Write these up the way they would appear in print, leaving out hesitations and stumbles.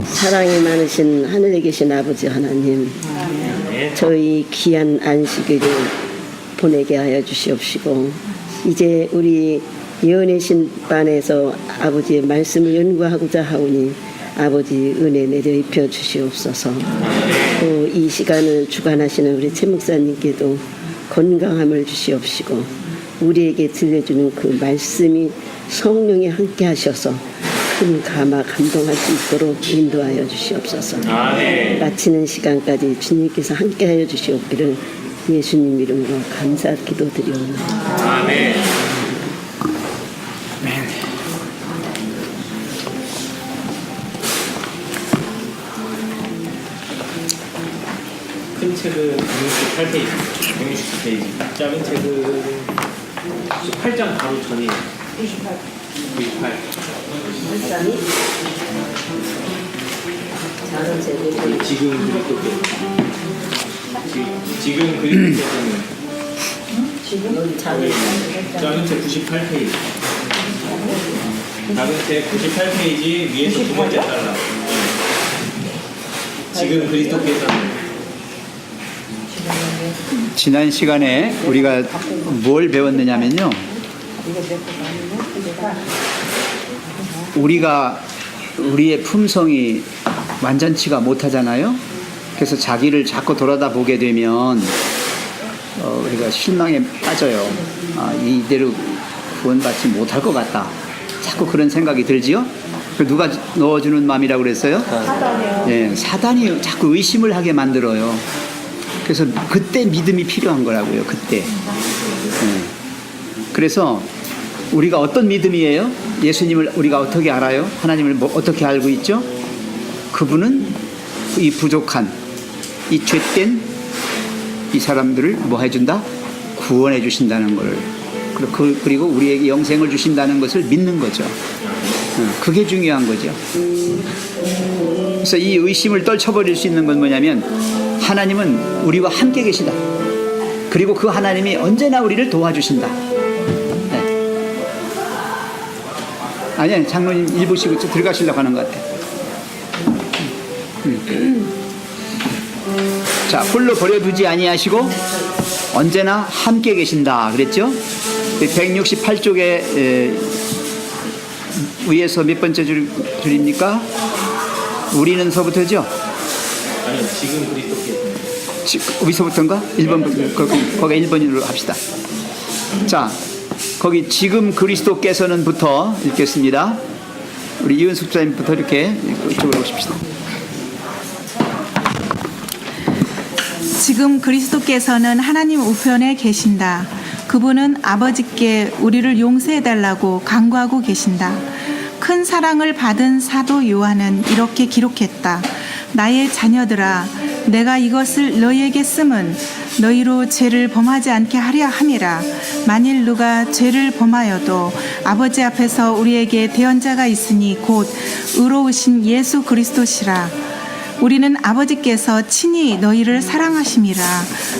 사랑이 많으신 하늘에 계신 아버지 하나님, 저희 귀한 안식일을 보내게 하여 주시옵시고, 이제 우리 예언의 신반에서 아버지의 말씀을 연구하고자 하오니 아버지 은혜 내려 입혀 주시옵소서. 또 이 시간을 주관하시는 우리 최 목사님께도 건강함을 주시옵시고, 우리에게 들려주는 그 말씀이 성령이 함께 하셔서 큰 감화 감동할 수 있도록 인도하여 주시옵소서. 마치는 시간까지 주님께서 함께하여 주시옵기를 예수님 이름으로 감사 기도드리옵나이다. 아멘. 큰 책은 168페이지, 169페이지, 작은 책은 18장 바로 전이에요. 98. 지금 그리스도께서는 작은 책 98페이지, 작은 책 98페이지 위에서 두 번째 달라. 지금 그리스도께서는. 지난 시간에 우리가 뭘 배웠느냐면요, 우리의 품성이 완전치가 못하잖아요. 그래서 자기를 자꾸 돌아다 보게 되면 우리가 실망에 빠져요. 이대로 구원받지 못할 것 같다, 자꾸 그런 생각이 들지요. 누가 넣어주는 마음이라고 그랬어요? 네, 사단이 자꾸 의심을 하게 만들어요. 그래서 그때 믿음이 필요한 거라고요. 그때. 그래서 우리가 어떤 믿음이에요? 예수님을 우리가 어떻게 알아요? 하나님을 어떻게 알고 있죠? 그분은 이 부족한, 이 죄된 이 사람들을 뭐 해준다? 구원해 주신다는 걸, 그리고 우리에게 영생을 주신다는 것을 믿는 거죠. 그게 중요한 거죠. 그래서 이 의심을 떨쳐버릴 수 있는 건 뭐냐면, 하나님은 우리와 함께 계시다. 그리고 그 하나님이 언제나 우리를 도와주신다. 네. 아니야, 장로님 일 보시고 들어가시려고 하는 것 같아. 자, 홀로 버려두지 아니하시고 언제나 함께 계신다 그랬죠? 168쪽에 위에서 몇 번째 줄입니까? 우리는 서부터죠? 아니요, 지금 그리스도께서. 어디서부터인가? 1번, 거기 1번으로 합시다. 자, 거기 지금 그리스도께서는부터 읽겠습니다. 우리 이은숙 사님부터 이렇게 이쪽으로 오십시다. 지금 그리스도께서는 하나님 우편에 계신다. 그분은 아버지께 우리를 용서해달라고 간구하고 계신다. 큰 사랑을 받은 사도 요한은 이렇게 기록했다. 나의 자녀들아, 내가 이것을 너희에게 쓰면 너희로 죄를 범하지 않게 하려 함이라. 만일 누가 죄를 범하여도 아버지 앞에서 우리에게 대언자가 있으니 곧 의로우신 예수 그리스도시라. 우리는 아버지께서 친히 너희를 사랑하심이라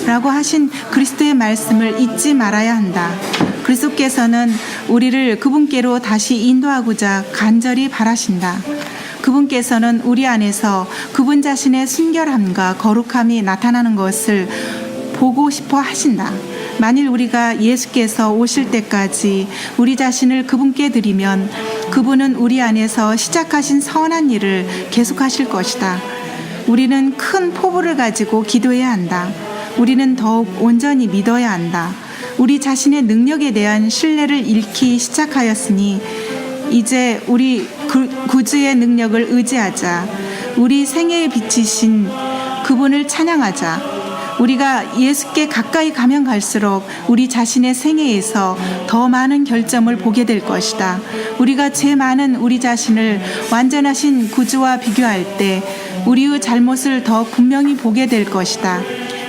라고 하신 그리스도의 말씀을 잊지 말아야 한다. 그리스도께서는 우리를 그분께로 다시 인도하고자 간절히 바라신다. 그분께서는 우리 안에서 그분 자신의 순결함과 거룩함이 나타나는 것을 보고 싶어 하신다. 만일 우리가 예수께서 오실 때까지 우리 자신을 그분께 드리면 그분은 우리 안에서 시작하신 선한 일을 계속하실 것이다. 우리는 큰 포부를 가지고 기도해야 한다. 우리는 더욱 온전히 믿어야 한다. 우리 자신의 능력에 대한 신뢰를 잃기 시작하였으니 이제 우리 구주의 능력을 의지하자. 우리 생애에 비치신 그분을 찬양하자. 우리가 예수께 가까이 가면 갈수록 우리 자신의 생애에서 더 많은 결점을 보게 될 것이다. 우리가 죄 많은 우리 자신을 완전하신 구주와 비교할 때 우리의 잘못을 더 분명히 보게 될 것이다.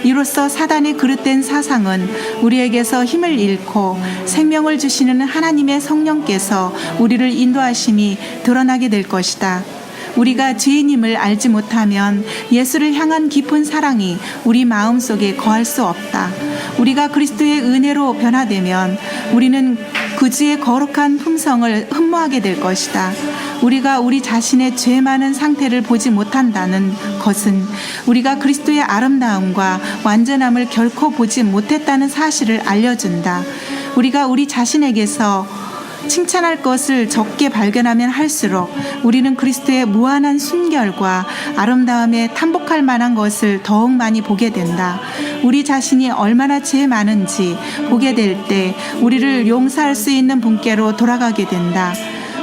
이로써 사단의 그릇된 사상은 우리에게서 힘을 잃고 생명을 주시는 하나님의 성령께서 우리를 인도하심이 드러나게 될 것이다. 우리가 죄인임을 알지 못하면 예수를 향한 깊은 사랑이 우리 마음속에 거할 수 없다. 우리가 그리스도의 은혜로 변화되면 우리는 그주의 거룩한 품성을 흠모하게 될 것이다. 우리가 우리 자신의 죄 많은 상태를 보지 못한다는 것은 우리가 그리스도의 아름다움과 완전함을 결코 보지 못했다는 사실을 알려준다. 우리가 우리 자신에게서 칭찬할 것을 적게 발견하면 할수록 우리는 그리스도의 무한한 순결과 아름다움에 탐복할 만한 것을 더욱 많이 보게 된다. 우리 자신이 얼마나 죄 많은지 보게 될 때 우리를 용서할 수 있는 분께로 돌아가게 된다.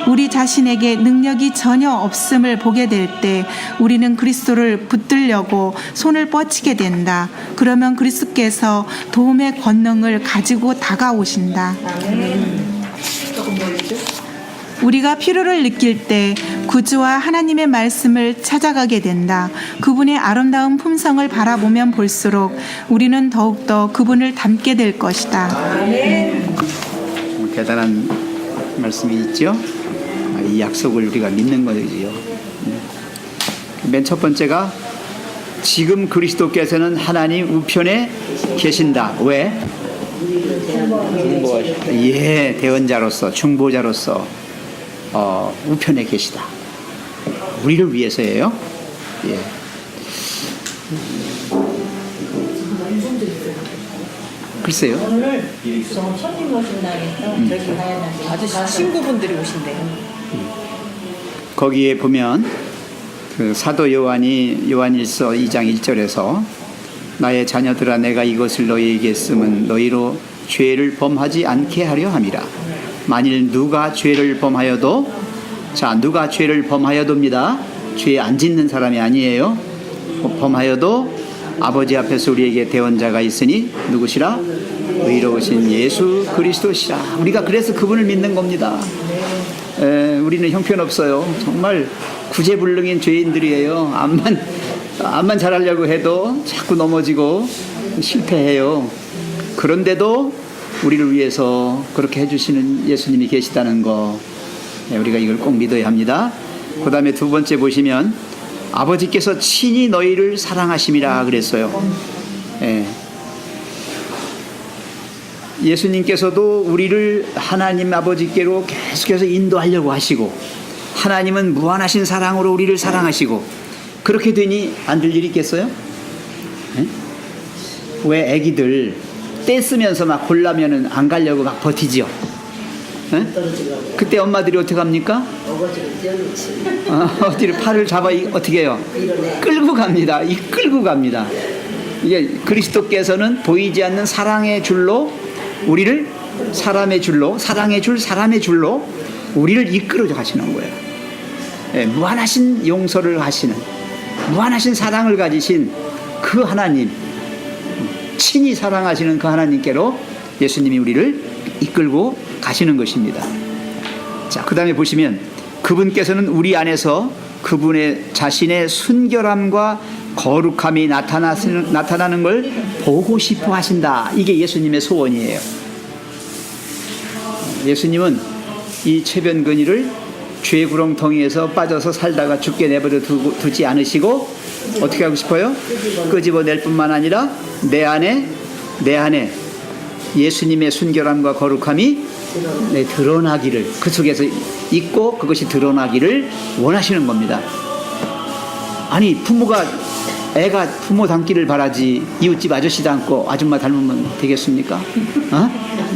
우리 자신에게 능력이 전혀 없음을 보게 될 때 우리는 그리스도를 붙들려고 손을 뻗치게 된다. 그러면 그리스도께서 도움의 권능을 가지고 다가오신다. 우리가 필요를 느낄 때 구주와 하나님의 말씀을 찾아가게 된다. 그분의 아름다운 품성을 바라보면 볼수록 우리는 더욱더 그분을 닮게 될 것이다. 대단한 말씀이 있죠. 이 약속을 우리가 믿는 거지요. 맨 첫 번째가 지금 그리스도께서는 하나님 우편에 계신다. 왜? 예, 대언자로서 중보자로서 우편에 계시다. 우리를 위해서예요. 예. 글쎄요. 오늘 손님 오신다니까 저기 가야 되는데 아저씨 친구분들이 오신대요. 거기에 보면 그 사도 요한이 요한일서 2장 1절에서 나의 자녀들아 내가 이것을 너희에게 쓰면 너희로 죄를 범하지 않게 하려 함이라. 만일 누가 죄를 범하여도 누가 죄를 범하여도입니다. 죄 안 짓는 사람이 아니에요. 범하여도 아버지 앞에서 우리에게 대언자가 있으니 누구시라? 의로우신 예수 그리스도시라. 우리가 그래서 그분을 믿는 겁니다. 우리는 형편없어요. 정말 구제불능인 죄인들이에요. 암만 잘하려고 해도 자꾸 넘어지고 실패해요. 그런데도 우리를 위해서 그렇게 해주시는 예수님이 계시다는 거, 우리가 이걸 꼭 믿어야 합니다. 그 다음에 두 번째 보시면 아버지께서 친히 너희를 사랑하심이라 그랬어요. 예수님께서도 우리를 하나님 아버지께로 계속해서 인도하려고 하시고, 하나님은 무한하신 사랑으로 우리를 사랑하시고, 그렇게 되니 안 될 일이 있겠어요? 왜 애기들 떼 쓰면서 막 골라면은 안 가려고 막 버티지요? 그때 엄마들이 어떻게 합니까? 어디를 팔을 잡아 어떻게 해요? 끌고 갑니다. 끌고 갑니다. 이게 그리스도께서는 보이지 않는 사랑의 줄로 우리를 사랑의 줄로 우리를 이끌어 가시는 거예요. 무한하신 용서를 하시는, 무한하신 사랑을 가지신 그 하나님, 친히 사랑하시는 그 하나님께로 예수님이 우리를 이끌고 가시는 것입니다. 자, 그 다음에 보시면 그분께서는 우리 안에서 그분의 자신의 순결함과 거룩함이 나타나는 걸 보고 싶어 하신다. 이게 예수님의 소원이에요. 예수님은 이 최변근이를 죄 구렁텅이에서 빠져서 살다가 죽게 내버려 두지 않으시고 어떻게 하고 싶어요? 끄집어낼 뿐만 아니라 내 안에 예수님의 순결함과 거룩함이 드러나기를, 그 속에서 있고 그것이 드러나기를 원하시는 겁니다. 아니, 애가 부모 닮기를 바라지 이웃집 아저씨 닮고 아줌마 닮으면 되겠습니까?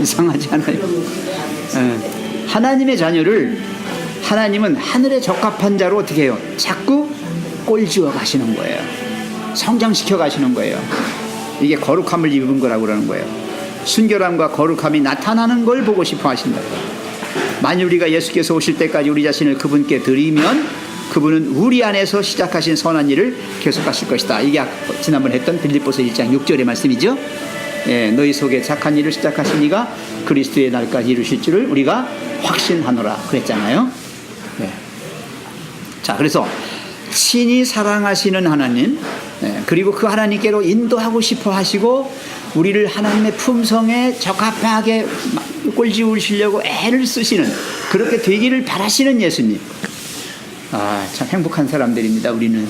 이상하지 않아요? 하나님의 자녀를 하나님은 하늘에 적합한 자로 어떻게 해요? 자꾸 꼴지어 가시는 거예요. 성장시켜 가시는 거예요. 이게 거룩함을 입은 거라고 그러는 거예요. 순결함과 거룩함이 나타나는 걸 보고 싶어 하신다. 만일 우리가 예수께서 오실 때까지 우리 자신을 그분께 드리면 그분은 우리 안에서 시작하신 선한 일을 계속하실 것이다. 이게 지난번 했던 빌립보서 1장 6절의 말씀이죠. 너희 속에 착한 일을 시작하신 이가 그리스도의 날까지 이루실 줄을 우리가 확신하노라 그랬잖아요. 자, 그래서 친히 사랑하시는 하나님, 그리고 그 하나님께로 인도하고 싶어 하시고 우리를 하나님의 품성에 적합하게 꼴지우시려고 애를 쓰시는, 그렇게 되기를 바라시는 예수님. 참 행복한 사람들입니다. 우리는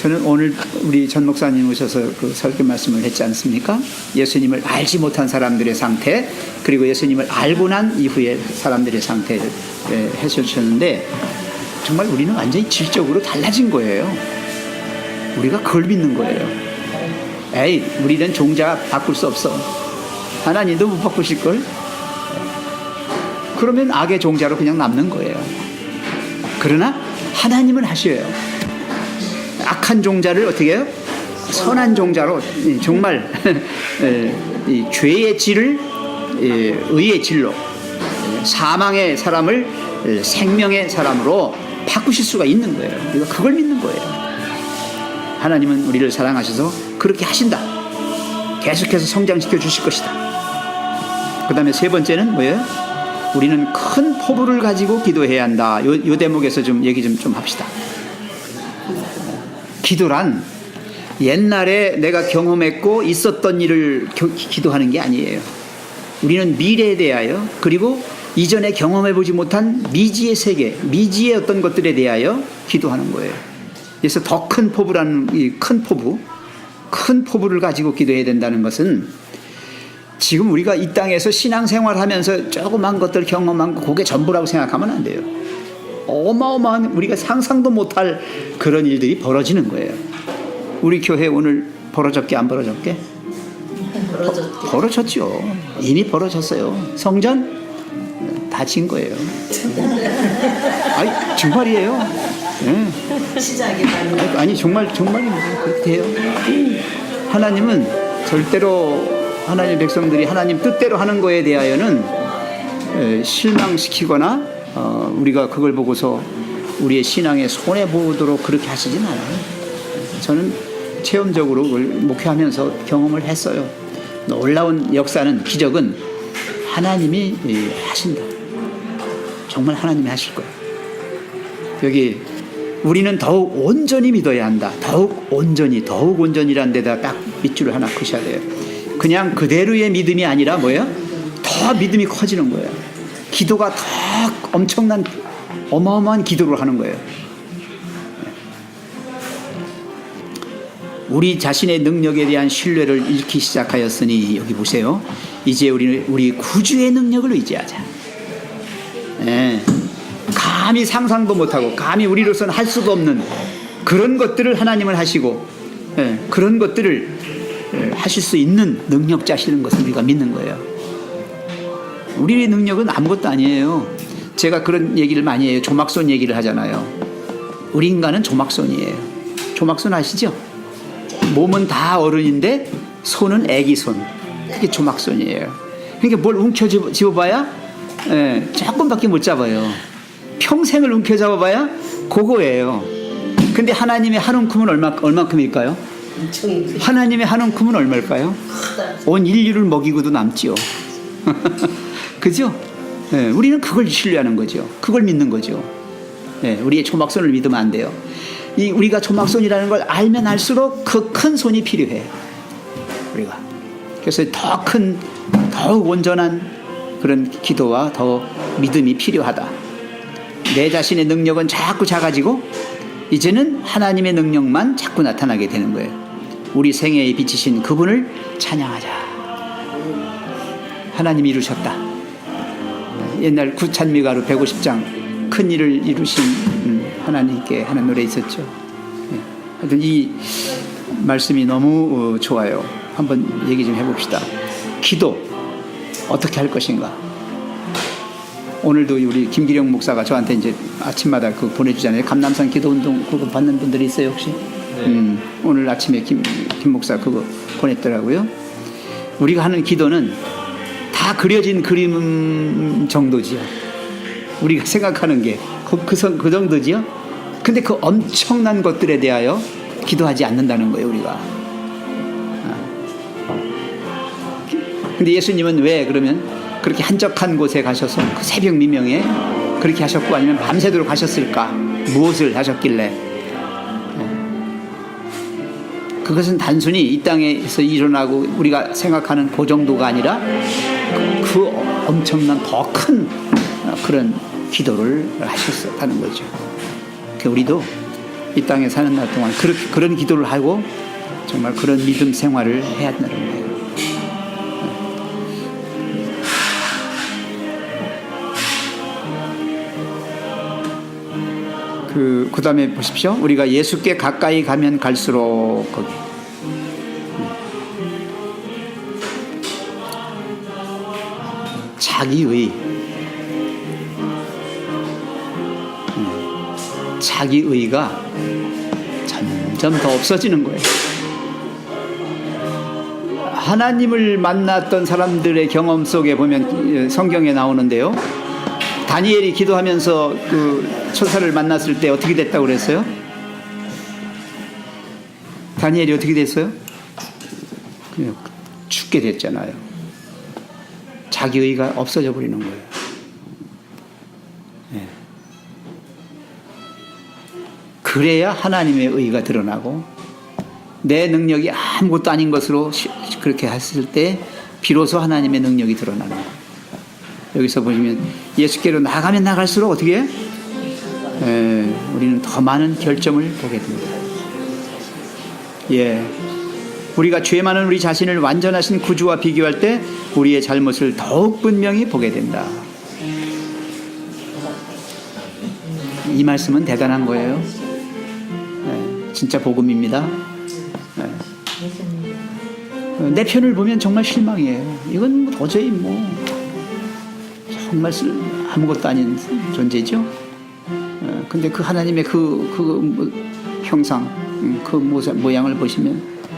저는 오늘 우리 전 목사님 오셔서 그 설교 말씀을 했지 않습니까? 예수님을 알지 못한 사람들의 상태, 그리고 예수님을 알고 난 이후의 사람들의 상태를 해주셨는데, 정말 우리는 완전히 질적으로 달라진 거예요. 우리가 그걸 믿는 거예요. 에이, 우리는 종자 바꿀 수 없어. 하나님도 못 바꾸실걸? 그러면 악의 종자로 그냥 남는 거예요. 그러나 하나님은 하셔요. 악한 종자를 어떻게 해요? 선한 종자로, 정말 이 죄의 질을 의의 질로, 사망의 사람을 생명의 사람으로 바꾸실 수가 있는 거예요. 우리가 그걸 믿는 거예요. 하나님은 우리를 사랑하셔서 그렇게 하신다. 계속해서 성장시켜 주실 것이다. 그 다음에 세 번째는 뭐예요? 우리는 큰 포부를 가지고 기도해야 한다. 요 대목에서 좀 얘기 좀 합시다. 기도란 옛날에 내가 경험했고 있었던 일을 기도하는 게 아니에요. 우리는 미래에 대하여, 그리고 이전에 경험해보지 못한 미지의 세계, 미지의 어떤 것들에 대하여 기도하는 거예요. 그래서 더 큰 포부라는, 이 큰 포부를 가지고 기도해야 된다는 것은, 지금 우리가 이 땅에서 신앙생활 하면서 조그만 것들 경험한 거, 그게 전부라고 생각하면 안 돼요. 어마어마한, 우리가 상상도 못할 그런 일들이 벌어지는 거예요. 우리 교회 오늘 벌어졌게 안 벌어졌게? 벌어졌죠. 이미 벌어졌어요. 성전 다 진 거예요. 아니, 정말이에요. 네. 시작이 아니, 정말입니다. 그렇게 돼요. 하나님은 절대로 하나님 백성들이 하나님 뜻대로 하는 거에 대하여는 실망시키거나 우리가 그걸 보고서 우리의 신앙에 손해보도록 그렇게 하시진 않아요. 저는 체험적으로 그걸 목회하면서 경험을 했어요. 놀라운 역사는, 기적은 하나님이 하신다. 정말 하나님이 하실 거예요. 여기 우리는 더욱 온전히 믿어야 한다. 더욱 온전이라는 데다 딱 밑줄을 하나 그셔야 돼요. 그냥 그대로의 믿음이 아니라 뭐예요? 더 믿음이 커지는 거예요. 기도가 더 엄청난, 어마어마한 기도를 하는 거예요. 우리 자신의 능력에 대한 신뢰를 잃기 시작하였으니, 여기 보세요. 이제 우리 구주의 능력을 의지하자. 네. 감히 상상도 못하고 감히 우리로서는 할 수도 없는 그런 것들을 하나님을 하시고, 네. 그런 것들을 하실 수 있는 능력자시는 것을 우리가 믿는 거예요. 우리의 능력은 아무것도 아니에요. 제가 그런 얘기를 많이 해요. 조막손 얘기를 하잖아요. 우리 인간은 조막손이에요. 조막손 아시죠? 몸은 다 어른인데 손은 애기 손. 그게 조막손이에요. 그러니까 뭘 움켜 집어봐야 조금밖에 못 잡아요. 평생을 움켜 잡아봐야 그거예요. 근데 하나님의 한 움큼은 얼만큼일까요? 하나님의 한 움큼은 얼마일까요? 온 인류를 먹이고도 남지요. 그죠? 네, 우리는 그걸 신뢰하는 거죠. 그걸 믿는 거죠. 네, 우리의 조막손을 믿으면 안 돼요. 우리가 조막손이라는 걸 알면 알수록 그 큰 손이 필요해. 우리가. 그래서 더욱 온전한 그런 기도와 더 믿음이 필요하다. 내 자신의 능력은 자꾸 작아지고 이제는 하나님의 능력만 자꾸 나타나게 되는 거예요. 우리 생애에 비치신 그분을 찬양하자. 하나님이 이루셨다. 옛날 구찬미가로 150장 큰 일을 이루신 하나님께 하는 노래 있었죠. 하여튼 이 말씀이 너무 좋아요. 한번 얘기 좀 해봅시다. 기도 어떻게 할 것인가. 오늘도 우리 김기령 목사가 저한테 이제 아침마다 그거 보내주잖아요. 감남산 기도운동 그거 받는 분들이 있어요 혹시? 네. 오늘 아침에 김 목사 그거 보냈더라고요. 우리가 하는 기도는 다 그려진 그림 정도지요. 우리가 생각하는 게 그 정도지요. 근데 그 엄청난 것들에 대하여 기도하지 않는다는 거예요 우리가. 근데 예수님은 왜 그러면 그렇게 한적한 곳에 가셔서 그 새벽 미명에 그렇게 하셨고 아니면 밤새도록 하셨을까? 무엇을 하셨길래? 그것은 단순히 이 땅에서 일어나고 우리가 생각하는 그 정도가 아니라 그 엄청난 더 큰 그런 기도를 하셨다는 거죠. 우리도 이 땅에 사는 날 동안 그런 기도를 하고 정말 그런 믿음 생활을 해야 된다는 거예요. 그 다음에 보십시오. 우리가 예수께 가까이 가면 갈수록 거기 자기의가 점점 더 없어지는 거예요. 하나님을 만났던 사람들의 경험 속에 보면 성경에 나오는데요. 다니엘이 기도하면서 그 천사를 만났을 때 어떻게 됐다고 그랬어요? 다니엘이 어떻게 됐어요? 그냥 죽게 됐잖아요. 자기의가 없어져 버리는 거예요. 네. 그래야 하나님의 의가 드러나고 내 능력이 아무것도 아닌 것으로 그렇게 했을 때 비로소 하나님의 능력이 드러나는 거예요. 여기서 보시면 예수께로 나가면 나갈수록 어떻게 해? 우리는 더 많은 결점을 보게 됩니다. 예, 우리가 죄 많은 우리 자신을 완전하신 구주와 비교할 때 우리의 잘못을 더욱 분명히 보게 된다. 이 말씀은 대단한 거예요. 진짜 복음입니다. 내 편을 보면 정말 실망이에요. 이건 도저히 정말 아무것도 아닌 존재죠. 근데 그 하나님의 그 형상, 그 모양을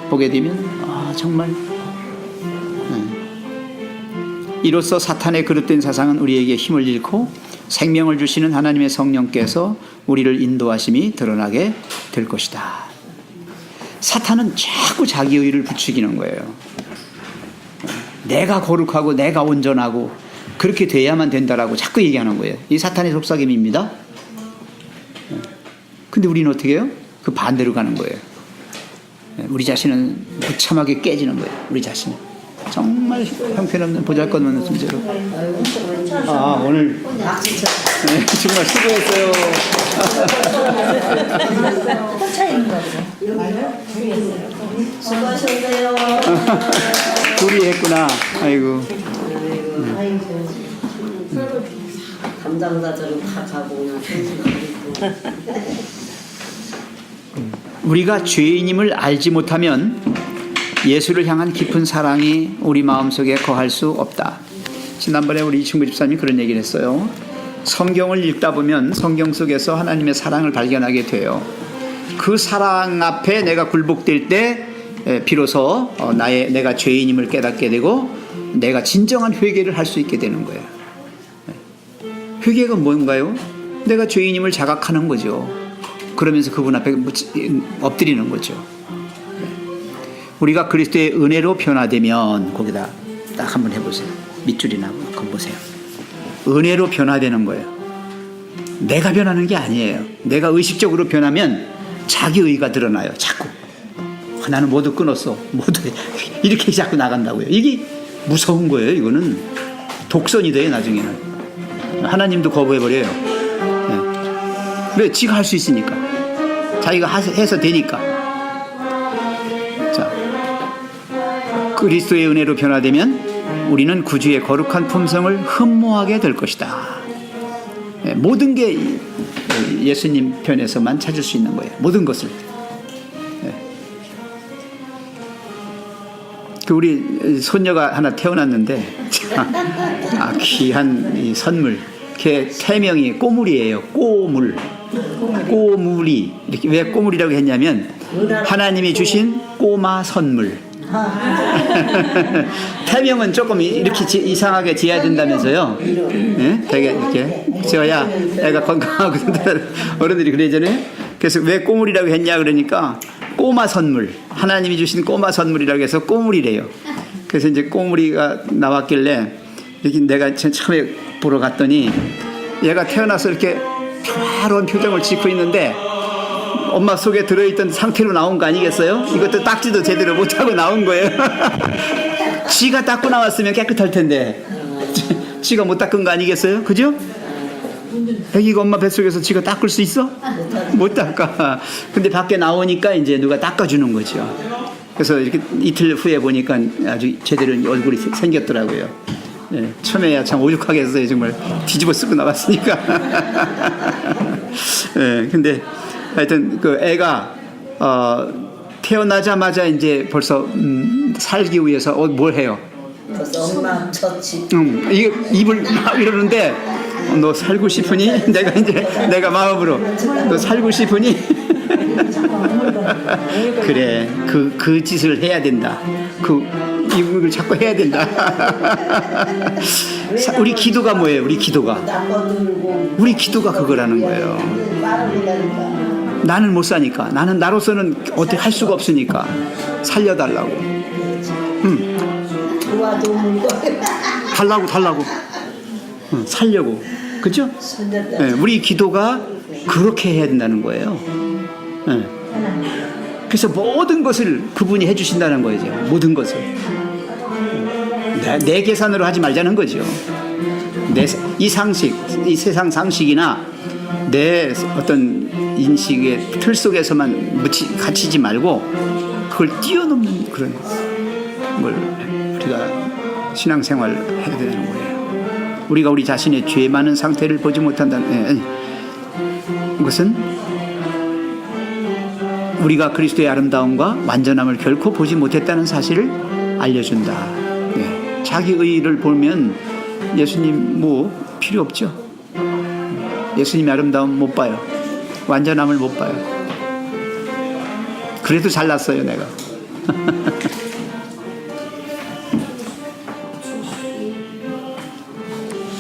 보게 되면 정말 이로써 사탄의 그릇된 사상은 우리에게 힘을 잃고 생명을 주시는 하나님의 성령께서 우리를 인도하심이 드러나게 될 것이다. 사탄은 자꾸 자기 의를 부추기는 거예요. 내가 거룩하고 내가 온전하고 그렇게 돼야만 된다라고 자꾸 얘기하는 거예요. 이 사탄의 속삭임입니다. 근데 우리는 어떻게 해요? 그 반대로 가는 거예요. 우리 자신은 무참하게 깨지는 거예요. 우리 자신은 정말 형편없는 보잘것없는 존재로. 오늘 정말 수고했어요. 수고하셨네요. 둘이 했구나. 아이고. 담당자들은 다 가고 우리가 죄인임을 알지 못하면 예수를 향한 깊은 사랑이 우리 마음속에 거할 수 없다. 지난번에 우리 친구 집사님이 그런 얘기를 했어요. 성경을 읽다 보면 성경 속에서 하나님의 사랑을 발견하게 돼요. 그 사랑 앞에 내가 굴복될 때 비로소 내가 죄인임을 깨닫게 되고 내가 진정한 회개를 할 수 있게 되는 거예요. 회개가 뭔가요? 내가 죄인임을 자각하는 거죠. 그러면서 그분 앞에 엎드리는 거죠. 우리가 그리스도의 은혜로 변화되면 거기다 딱 한번 해보세요. 밑줄이나 한번 보세요. 은혜로 변화되는 거예요. 내가 변하는 게 아니에요. 내가 의식적으로 변하면 자기 의가 드러나요. 자꾸 나는 모두 끊었어. 모두 이렇게 자꾸 나간다고요. 이게 무서운 거예요. 이거는 독선이 돼요. 나중에는 하나님도 거부해버려요. 왜? 지가 할 수 있으니까. 자기가 해서 되니까. 자, 그리스도의 은혜로 변화되면 우리는 구주의 거룩한 품성을 흠모하게 될 것이다. 모든 게 예수님 편에서만 찾을 수 있는 거예요. 모든 것을. 우리 손녀가 하나 태어났는데 귀한 이 선물. 걔 태명이 꼬물이에요. 꼬물이. 이렇게 왜 꼬물이라고 했냐면 하나님이 주신 꼬마 선물. 태명은 조금 이렇게 이상하게 지어야 된다면서요. 네? 되게 이렇게 지어야 애가 건강하고 어른들이 그러잖아요. 그래서 왜 꼬물이라고 했냐 그러니까 꼬마 선물, 하나님이 주신 꼬마 선물이라고 해서 꼬물이래요. 그래서 이제 꼬물이가 나왔길래 이렇게 내가 처음에 보러 갔더니 얘가 태어나서 이렇게 평화로운 표정을 짓고 있는데 엄마 속에 들어있던 상태로 나온 거 아니겠어요? 이것도 닦지도 제대로 못하고 나온 거예요. 지가 닦고 나왔으면 깨끗할 텐데 지가 못 닦은 거 아니겠어요? 그죠? 아기가 엄마 뱃속에서 지가 닦을 수 있어? 못 닦아. 근데 밖에 나오니까 이제 누가 닦아주는 거죠. 그래서 이렇게 이틀 후에 보니까 아주 제대로 얼굴이 생겼더라고요. 예, 처음에야 참 오죽하게 했어요. 정말 뒤집어 쓰고 나왔으니까. 예, 근데 하여튼 그 애가 태어나자마자 이제 벌써 살기 위해서 뭘 해요? 벌써 엄마 젖이 이게 입을 막 이러는데 너 살고 싶으니? 내가 마음으로 너 살고 싶으니? 그래 그 짓을 해야 된다. 이걸 자꾸 해야 된다. 우리 기도가 뭐예요? 우리 기도가 그거라는 거예요. 나는 못 사니까, 나는 나로서는 어떻게 할 수가 없으니까 살려달라고. 달라고. 살려고. 그죠? 네, 우리 기도가 그렇게 해야 된다는 거예요. 네. 그래서 모든 것을 그분이 해주신다는 거죠. 모든 것을. 내 계산으로 하지 말자는 거죠. 이 상식, 이 세상 상식이나 내 어떤 인식의 틀 속에서만 갇히지 말고 그걸 뛰어넘는 그런 걸 우리가 신앙생활을 해야 되는 거예요. 우리가 우리 자신의 죄 많은 상태를 보지 못한다는 것은 우리가 그리스도의 아름다움과 완전함을 결코 보지 못했다는 사실을 알려준다. 네. 자기 의의를 보면 예수님 필요 없죠. 예수님의 아름다움 못 봐요. 완전함을 못 봐요. 그래도 잘났어요 내가.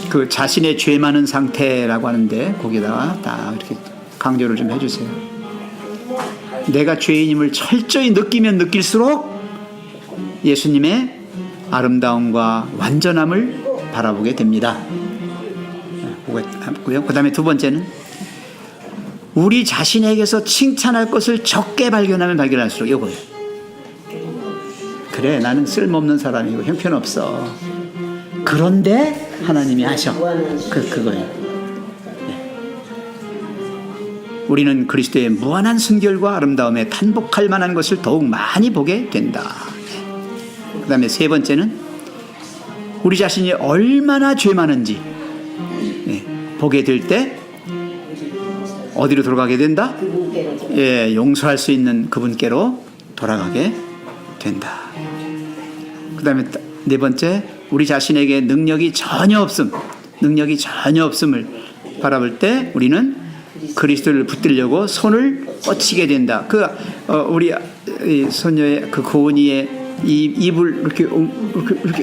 그 자신의 죄 많은 상태라고 하는데 거기다가 다 이렇게 강조를 좀 해주세요. 내가 죄인임을 철저히 느끼면 느낄수록 예수님의 아름다움과 완전함을 바라보게 됩니다. 그 다음에 두 번째는 우리 자신에게서 칭찬할 것을 적게 발견하면 발견할수록 이거예요. 그래 나는 쓸모없는 사람이고 형편없어. 그런데 하나님이 하셔. 그거예요. 네. 우리는 그리스도의 무한한 순결과 아름다움에 탄복할 만한 것을 더욱 많이 보게 된다. 그 다음에 세 번째는 우리 자신이 얼마나 죄 많은지 보게 될 때 어디로 돌아가게 된다? 예, 용서할 수 있는 그분께로 돌아가게 된다. 그 다음에 네 번째, 우리 자신에게 능력이 전혀 없음을 바라볼 때 우리는 그리스도를 붙들려고 손을 뻗치게 된다. 우리 소녀의 그 고은이의 입을 이렇게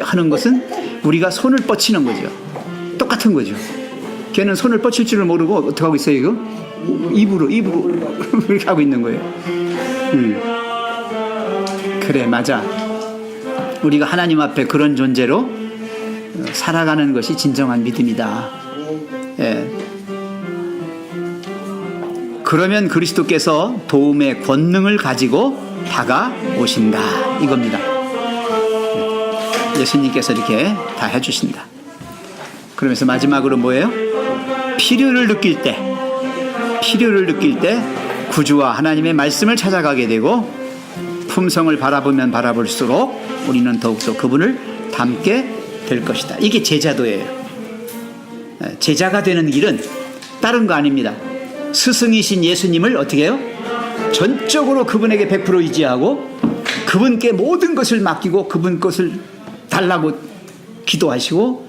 하는 것은 우리가 손을 뻗치는 거죠. 똑같은 거죠. 걔는 손을 뻗칠 줄을 모르고 어떻게 하고 있어요, 이거? 입으로 이렇게 하고 있는 거예요. 그래, 맞아. 우리가 하나님 앞에 그런 존재로 살아가는 것이 진정한 믿음이다. 예. 그러면 그리스도께서 도움의 권능을 가지고 다가오신다. 이겁니다. 예수님께서 이렇게 다 해주신다. 그러면서 마지막으로 뭐예요? 필요를 느낄 때 구주와 하나님의 말씀을 찾아가게 되고 품성을 바라보면 바라볼수록 우리는 더욱더 그분을 닮게 될 것이다. 이게 제자도예요. 제자가 되는 길은 다른 거 아닙니다. 스승이신 예수님을 어떻게 해요? 전적으로 그분에게 100% 의지하고 그분께 모든 것을 맡기고 그분 것을 달라고 기도하시고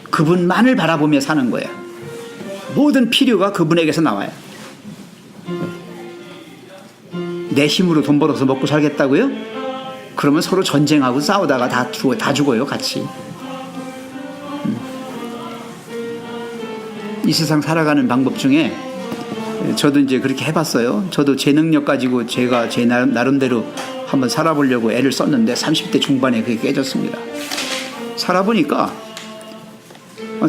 그분만을 바라보며 사는 거예요. 모든 필요가 그분에게서 나와요. 내 힘으로 돈 벌어서 먹고 살겠다고요? 그러면 서로 전쟁하고 싸우다가 다 죽어요, 같이. 이 세상 살아가는 방법 중에 저도 이제 그렇게 해봤어요. 저도 제 능력 가지고 제가 제 나름대로 한번 살아보려고 애를 썼는데 30대 중반에 그게 깨졌습니다. 살아보니까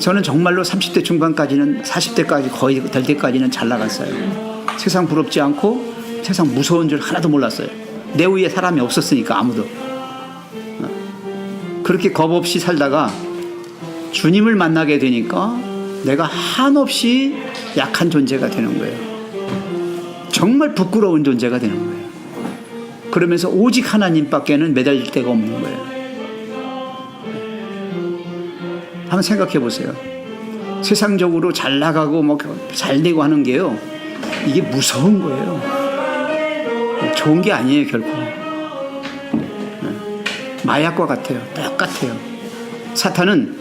저는 정말로 30대 중반까지는 40대까지 거의 될 때까지는 잘 나갔어요. 세상 부럽지 않고 세상 무서운 줄 하나도 몰랐어요. 내 위에 사람이 없었으니까 아무도. 그렇게 겁 없이 살다가 주님을 만나게 되니까 내가 한없이 약한 존재가 되는 거예요. 정말 부끄러운 존재가 되는 거예요. 그러면서 오직 하나님밖에는 매달릴 데가 없는 거예요. 한번 생각해 보세요. 세상적으로 잘 나가고 뭐 잘 되고 하는 게요, 이게 무서운 거예요. 좋은 게 아니에요, 결코. 마약과 같아요. 똑같아요. 사탄은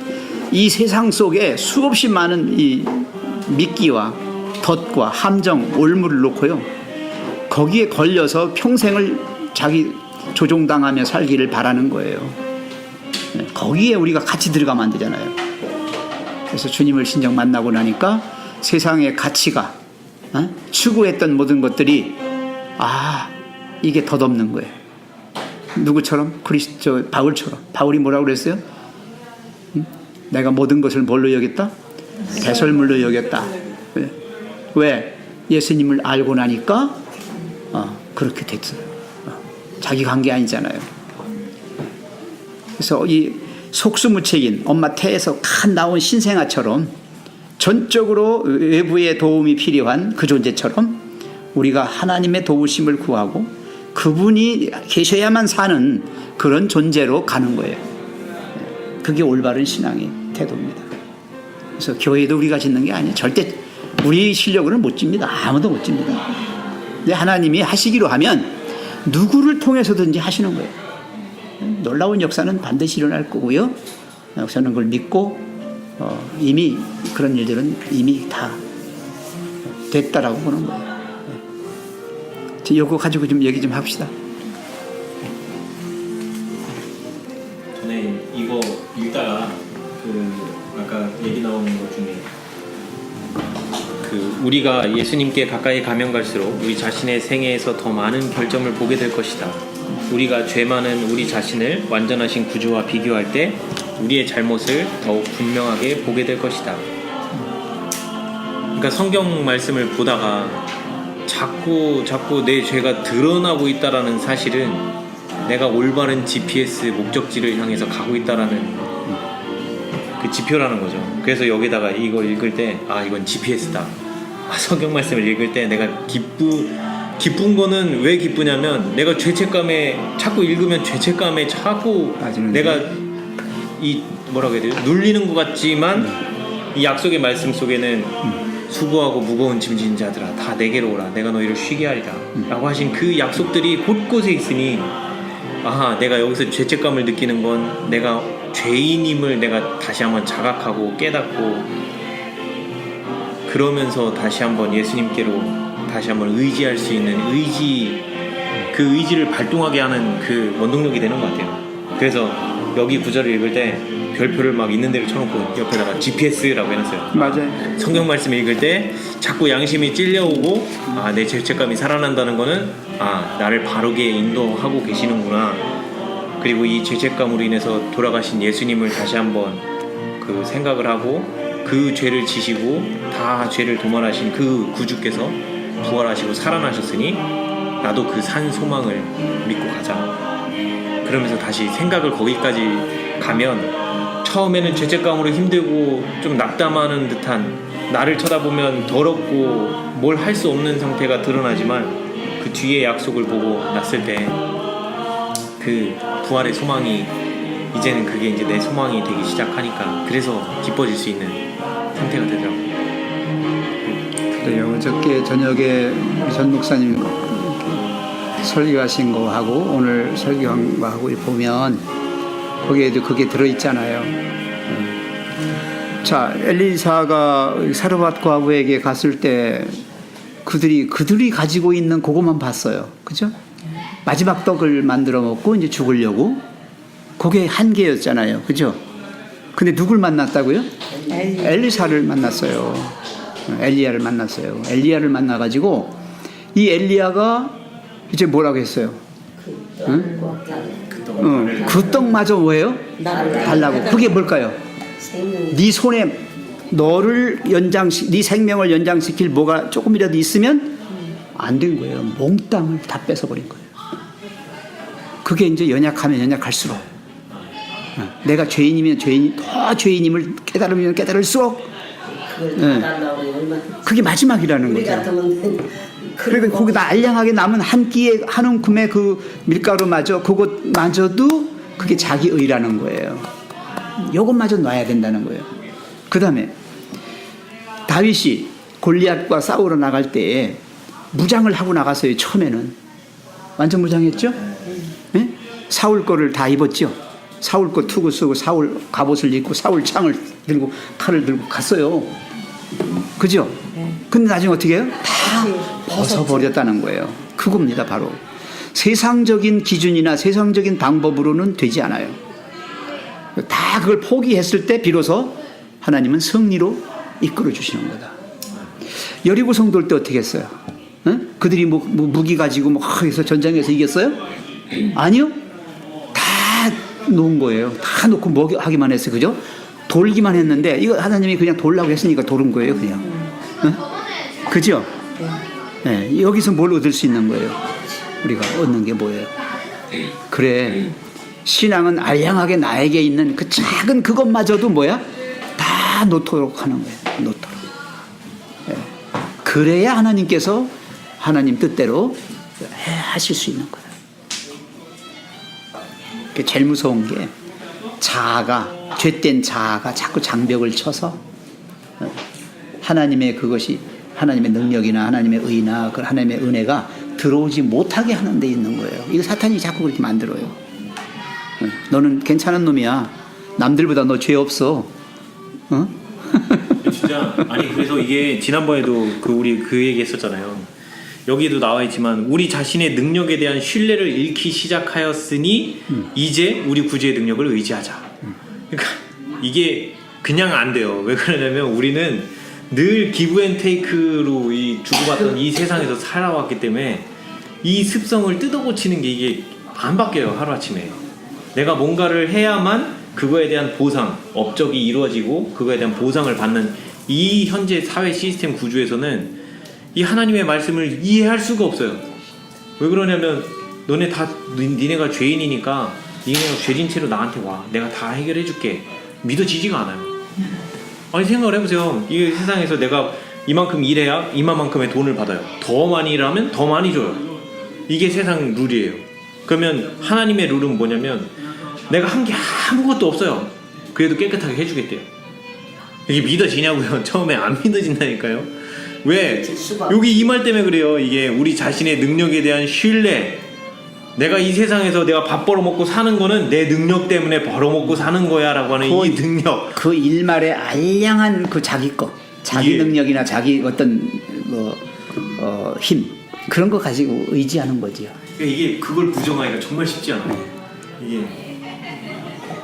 이 세상 속에 수없이 많은 이 미끼와 덫과 함정, 올무를 놓고요, 거기에 걸려서 평생을 자기 조종당하며 살기를 바라는 거예요. 거기에 우리가 같이 들어가면 안 되잖아요. 그래서 주님을 진정 만나고 나니까 세상의 가치가, 추구했던 모든 것들이 이게 덧없는 거예요. 누구처럼? 바울처럼. 바울이 뭐라고 그랬어요? 내가 모든 것을 뭘로 여겼다? 배설물로 여겼다. 왜? 예수님을 알고 나니까 그렇게 됐어요. 자기가 한 게 아니잖아요. 그래서 이 속수무책인 엄마 태에서 간 나온 신생아처럼 전적으로 외부의 도움이 필요한 그 존재처럼 우리가 하나님의 도우심을 구하고 그분이 계셔야만 사는 그런 존재로 가는 거예요. 그게 올바른 신앙의 태도입니다. 그래서 교회도 우리가 짓는 게 아니에요. 절대 우리 실력으로는 못 집니다. 아무도 못 집니다. 근데 하나님이 하시기로 하면 누구를 통해서든지 하시는 거예요. 놀라운 역사는 반드시 일어날 거고요. 저는 그걸 믿고 이미 그런 일들은 이미 다 됐다라고 보는 거예요. 이거 가지고 좀 얘기 좀 합시다. 전에 이거 읽다가 아까 얘기 나오는 것 중에 우리가 예수님께 가까이 가면 갈수록 우리 자신의 생애에서 더 많은 결점을 보게 될 것이다. 우리가 죄 많은 우리 자신을 완전하신 구주와 비교할 때 우리의 잘못을 더욱 분명하게 보게 될 것이다. 그러니까 성경 말씀을 보다가 자꾸 내 죄가 드러나고 있다라는 사실은 내가 올바른 GPS 목적지를 향해서 가고 있다라는 그 지표라는 거죠. 그래서 여기다가 이걸 읽을 때 이건 GPS다. 성경 말씀을 읽을 때 내가 기쁜 거는 왜 기쁘냐면 내가 죄책감에 자꾸 읽으면 죄책감에 자꾸 내가 뭐라고 해야 돼요? 눌리는 것 같지만 이 약속의 말씀 속에는 수고하고 무거운 짐진 자들아 다 내게로 오라 내가 너희를 쉬게 하리라 라고 하신 그 약속들이 곳곳에 있으니 내가 여기서 죄책감을 느끼는 건 내가 죄인임을 내가 다시 한번 자각하고 깨닫고 그러면서 다시 한번 예수님께로 다시 한번 의지할 수 있는 그 의지를 발동하게 하는 그 원동력이 되는 것 같아요. 그래서 여기 구절을 읽을 때 별표를 막 있는 대로 쳐놓고 옆에다가 GPS라고 해놨어요. 맞아요. 성경 말씀 읽을 때 자꾸 양심이 찔려오고 내 죄책감이 살아난다는 거는 나를 바르게 인도하고 계시는구나. 그리고 이 죄책감으로 인해서 돌아가신 예수님을 다시 한번 그 생각을 하고 그 죄를 지시고 다 죄를 도말하신 그 구주께서 부활하시고 살아나셨으니 나도 그 산 소망을 믿고 가자. 그러면서 다시 생각을 거기까지 가면 처음에는 죄책감으로 힘들고 좀 낙담하는 듯한 나를 쳐다보면 더럽고 뭘 할 수 없는 상태가 드러나지만 그 뒤에 약속을 보고 났을 때 그 부활의 소망이 이제는 그게 이제 내 소망이 되기 시작하니까 그래서 기뻐질 수 있는 상태가 되더라고요. 그래요. 어저께 저녁에 전 목사님 설교하신 거 하고 오늘 설교한 거 하고 보면 거기에도 그게 들어있잖아요. 자, 엘리사가 사르밧 과부에게 갔을 때 그들이 가지고 있는 그것만 봤어요. 그죠? 마지막 떡을 만들어 먹고 이제 죽으려고 그게 한계였잖아요. 그죠? 근데 누굴 만났다고요? 엘리사를 만났어요. 엘리야를 만났어요. 엘리야를 만나가지고 이 엘리야가 이제 뭐라고 했어요? 그 떡마저 뭐예요? 달라고. 그게 뭘까요? 네 손에 네 생명을 연장시킬 뭐가 조금이라도 있으면 안 된 거예요. 몽땅을 다 뺏어버린 거예요. 그게 이제 연약하면 연약할수록 내가 죄인이면 더 죄인임을 깨달으면 깨달을수록 그걸 네. 다 달라고 얼마나 그게 마지막이라는 우리 거죠. 같으면 그러니까 거기다 알량하게 남은 한 끼에 한 움큼의 그 밀가루마저 그것마저도 그게 자기 의라는 거예요. 요것마저 놔야 된다는 거예요. 그 다음에 다윗이 골리앗과 싸우러 나갈 때 무장을 하고 나갔어요. 처음에는 완전 무장했죠. 네? 사울 거를 다 입었죠. 사울 거 투구 쓰고 사울 갑옷을 입고 사울 창을 들고 칼을 들고 갔어요. 그죠? 근데 나중에 어떻게 해요? 다 벗어버렸다는 거예요. 그겁니다, 바로. 세상적인 기준이나 세상적인 방법으로는 되지 않아요. 다 그걸 포기했을 때 비로소 하나님은 승리로 이끌어 주시는 거다. 여리고 성도 올 때 어떻게 했어요? 응? 그들이 뭐 무기 가지고 해서 전장에서 이겼어요? 아니요. 다 놓은 거예요. 다 놓고 뭐 하기만 했어요. 그죠? 돌기만 했는데 이거 하나님이 그냥 돌라고 했으니까 도른 거예요, 그냥. 응? 그죠? 네, 여기서 뭘 얻을 수 있는 거예요? 우리가 얻는 게 뭐예요? 그래, 신앙은 알량하게 나에게 있는 그 작은 그것마저도 뭐야? 다 놓도록 하는 거예요. 놓도록. 네. 그래야 하나님께서 하나님 뜻대로 하실 수 있는 거예요. 그 제일 무서운 게 자아가, 죄된 자아가 자꾸 장벽을 쳐서 하나님의 그것이 하나님의 능력이나 하나님의 의나 그 하나님의 은혜가 들어오지 못하게 하는 데 있는 거예요. 이거 사탄이 자꾸 그렇게 만들어요. 너는 괜찮은 놈이야. 남들보다 너 죄 없어. 어? 진짜 아니 그래서 이게 지난번에도 우리 그 얘기 했었잖아요. 여기도 나와 있지만 우리 자신의 능력에 대한 신뢰를 잃기 시작하였으니 이제 우리 구주의 능력을 의지하자. 그러니까 이게 그냥 안 돼요. 왜 그러냐면 우리는 늘 기브앤테이크로 이 주고받던 이 세상에서 살아왔기 때문에 이 습성을 뜯어고치는 게 이게 안 바뀌어요. 하루아침에 내가 뭔가를 해야만 그거에 대한 보상, 업적이 이루어지고 그거에 대한 보상을 받는 이 현재 사회 시스템 구조에서는 이 하나님의 말씀을 이해할 수가 없어요. 왜 그러냐면 너네 다 니네가 죄인이니까 니네가 죄진 채로 나한테 와. 내가 다 해결해 줄게. 믿어지지가 않아요. 아니 생각을 해보세요. 이 세상에서 내가 이만큼 일해야 이만큼의 돈을 받아요. 더 많이 일하면 더 많이 줘요. 이게 세상 룰이에요. 그러면 하나님의 룰은 뭐냐면 내가 한 게 아무것도 없어요. 그래도 깨끗하게 해주겠대요. 이게 믿어지냐고요? 처음에 안 믿어진다니까요. 왜? 여기 이 말 때문에 그래요. 이게 우리 자신의 능력에 대한 신뢰. 내가 이 세상에서 내가 밥 벌어먹고 사는 거는 내 능력 때문에 벌어먹고 사는 거야 라고 하는 이 능력. 그 일말에 알량한 그 자기 거, 자기 능력이나 자기 어떤 힘, 그런 거 가지고 의지하는 거지요. 이게 그걸 부정하기가 정말 쉽지 않아요. 이게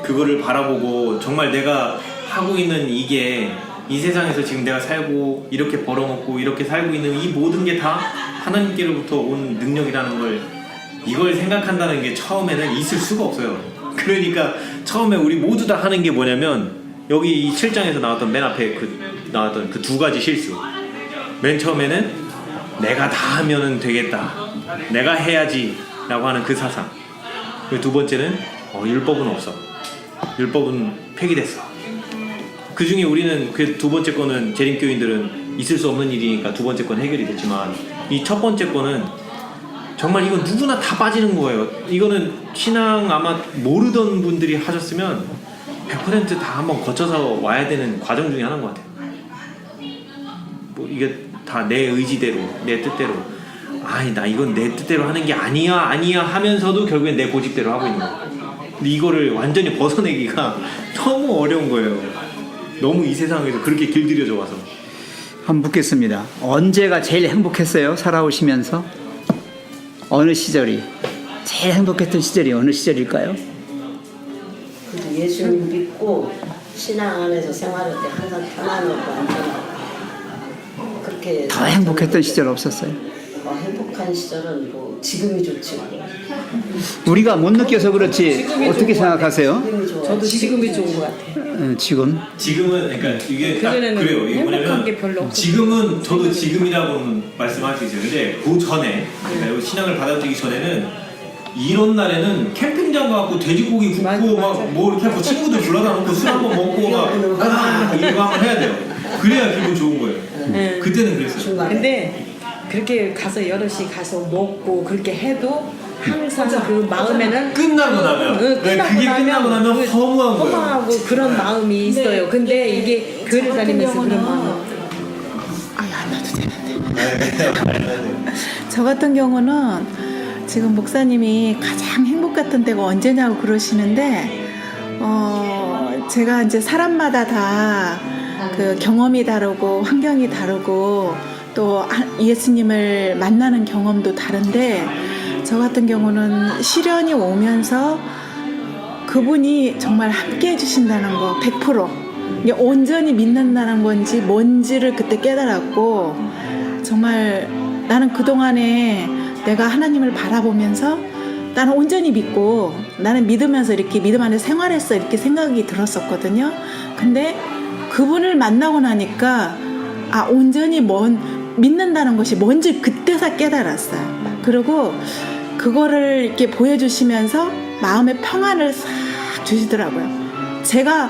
그거를 바라보고 정말 내가 하고 있는 이게 이 세상에서 지금 내가 살고 이렇게 벌어먹고 이렇게 살고 있는 이 모든 게 다 하나님께로부터 온 능력이라는 걸 이걸 생각한다는 게 처음에는 있을 수가 없어요. 그러니까 처음에 우리 모두 다 하는 게 뭐냐면 여기 이 7장에서 나왔던 맨 앞에 나왔던 그 두 가지 실수. 맨 처음에는 내가 다 하면은 되겠다. 내가 해야지 라고 하는 그 사상. 그리고 두 번째는 율법은 없어. 율법은 폐기됐어. 그 중에 우리는 그 두 번째 거는 재림교인들은 있을 수 없는 일이니까 두 번째 건 해결이 됐지만 이 첫 번째 거는 정말 이건 누구나 다 빠지는 거예요. 이거는 신앙 아마 모르던 분들이 하셨으면 100% 다 한번 거쳐서 와야 되는 과정 중에 하나인 것 같아요. 뭐 이게 다 내 의지대로, 내 뜻대로. 아니 나 이건 내 뜻대로 하는 게 아니야 하면서도 결국엔 내 고집대로 하고 있는 거예요. 근데 이거를 완전히 벗어내기가 너무 어려운 거예요. 너무 이 세상에서 그렇게 길들여져 와서. 한번 묻겠습니다. 언제가 제일 행복했어요? 살아오시면서? 어느 시절이? 제일 행복했던 시절이 어느 시절일까요? 예수님 믿고 신앙 안에서 생활할 때 항상 편안하고 안전하고 그렇게 더 행복했던 시절 없었어요? 행복한 시절은 뭐 지금이 좋지. 우리가 못 느껴서 그렇지 어떻게 생각하세요? 저도 지금이 좋은 것 같아요. 지금? 지금은 그러니까 이게 딱 그전에는 그래요. 이게 행복한 뭐냐면 게 별로 없었어요. 지금은 저도 지금이라고는 말씀할 수 있어요. 근데 그 전에 그러니까 신앙을 받아들이기 전에는 이런 날에는 캠핑장 가고 돼지고기 굽고 막 뭐 이렇게 하고 친구들 불러다 놓고 술 한번 먹고 막 이거 한번 해야 돼요. 그래야 기분 좋은 거예요. 네. 그때는 그랬어요. 주말에. 근데 그렇게 가서 여럿이 가서 먹고 그렇게 해도 항상 그 마음에는 끝나고 나면 그게 끝나고 나면 그 허무한 거예요. 허무하고 그런 마음이 있어요. 근데 이게 교회 다니면서 그런 마음. 저 같은 경우는 지금 목사님이 가장 행복 같은 때가 언제냐고 그러시는데, 제가 이제 사람마다 다 그 경험이 다르고 환경이 다르고 또 예수님을 만나는 경험도 다른데, 저 같은 경우는 시련이 오면서 그분이 정말 함께 해주신다는 거 100%. 이게 온전히 믿는다는 건지 뭔지를 그때 깨달았고, 정말 나는 그동안에 내가 하나님을 바라보면서 나는 온전히 믿고 나는 믿으면서 이렇게 믿음 안에 생활했어, 이렇게 생각이 들었었거든요. 근데 그분을 만나고 나니까 온전히 믿는다는 것이 뭔지 그때서 깨달았어요. 그리고 그거를 이렇게 보여주시면서 마음의 평안을 싹 주시더라고요. 제가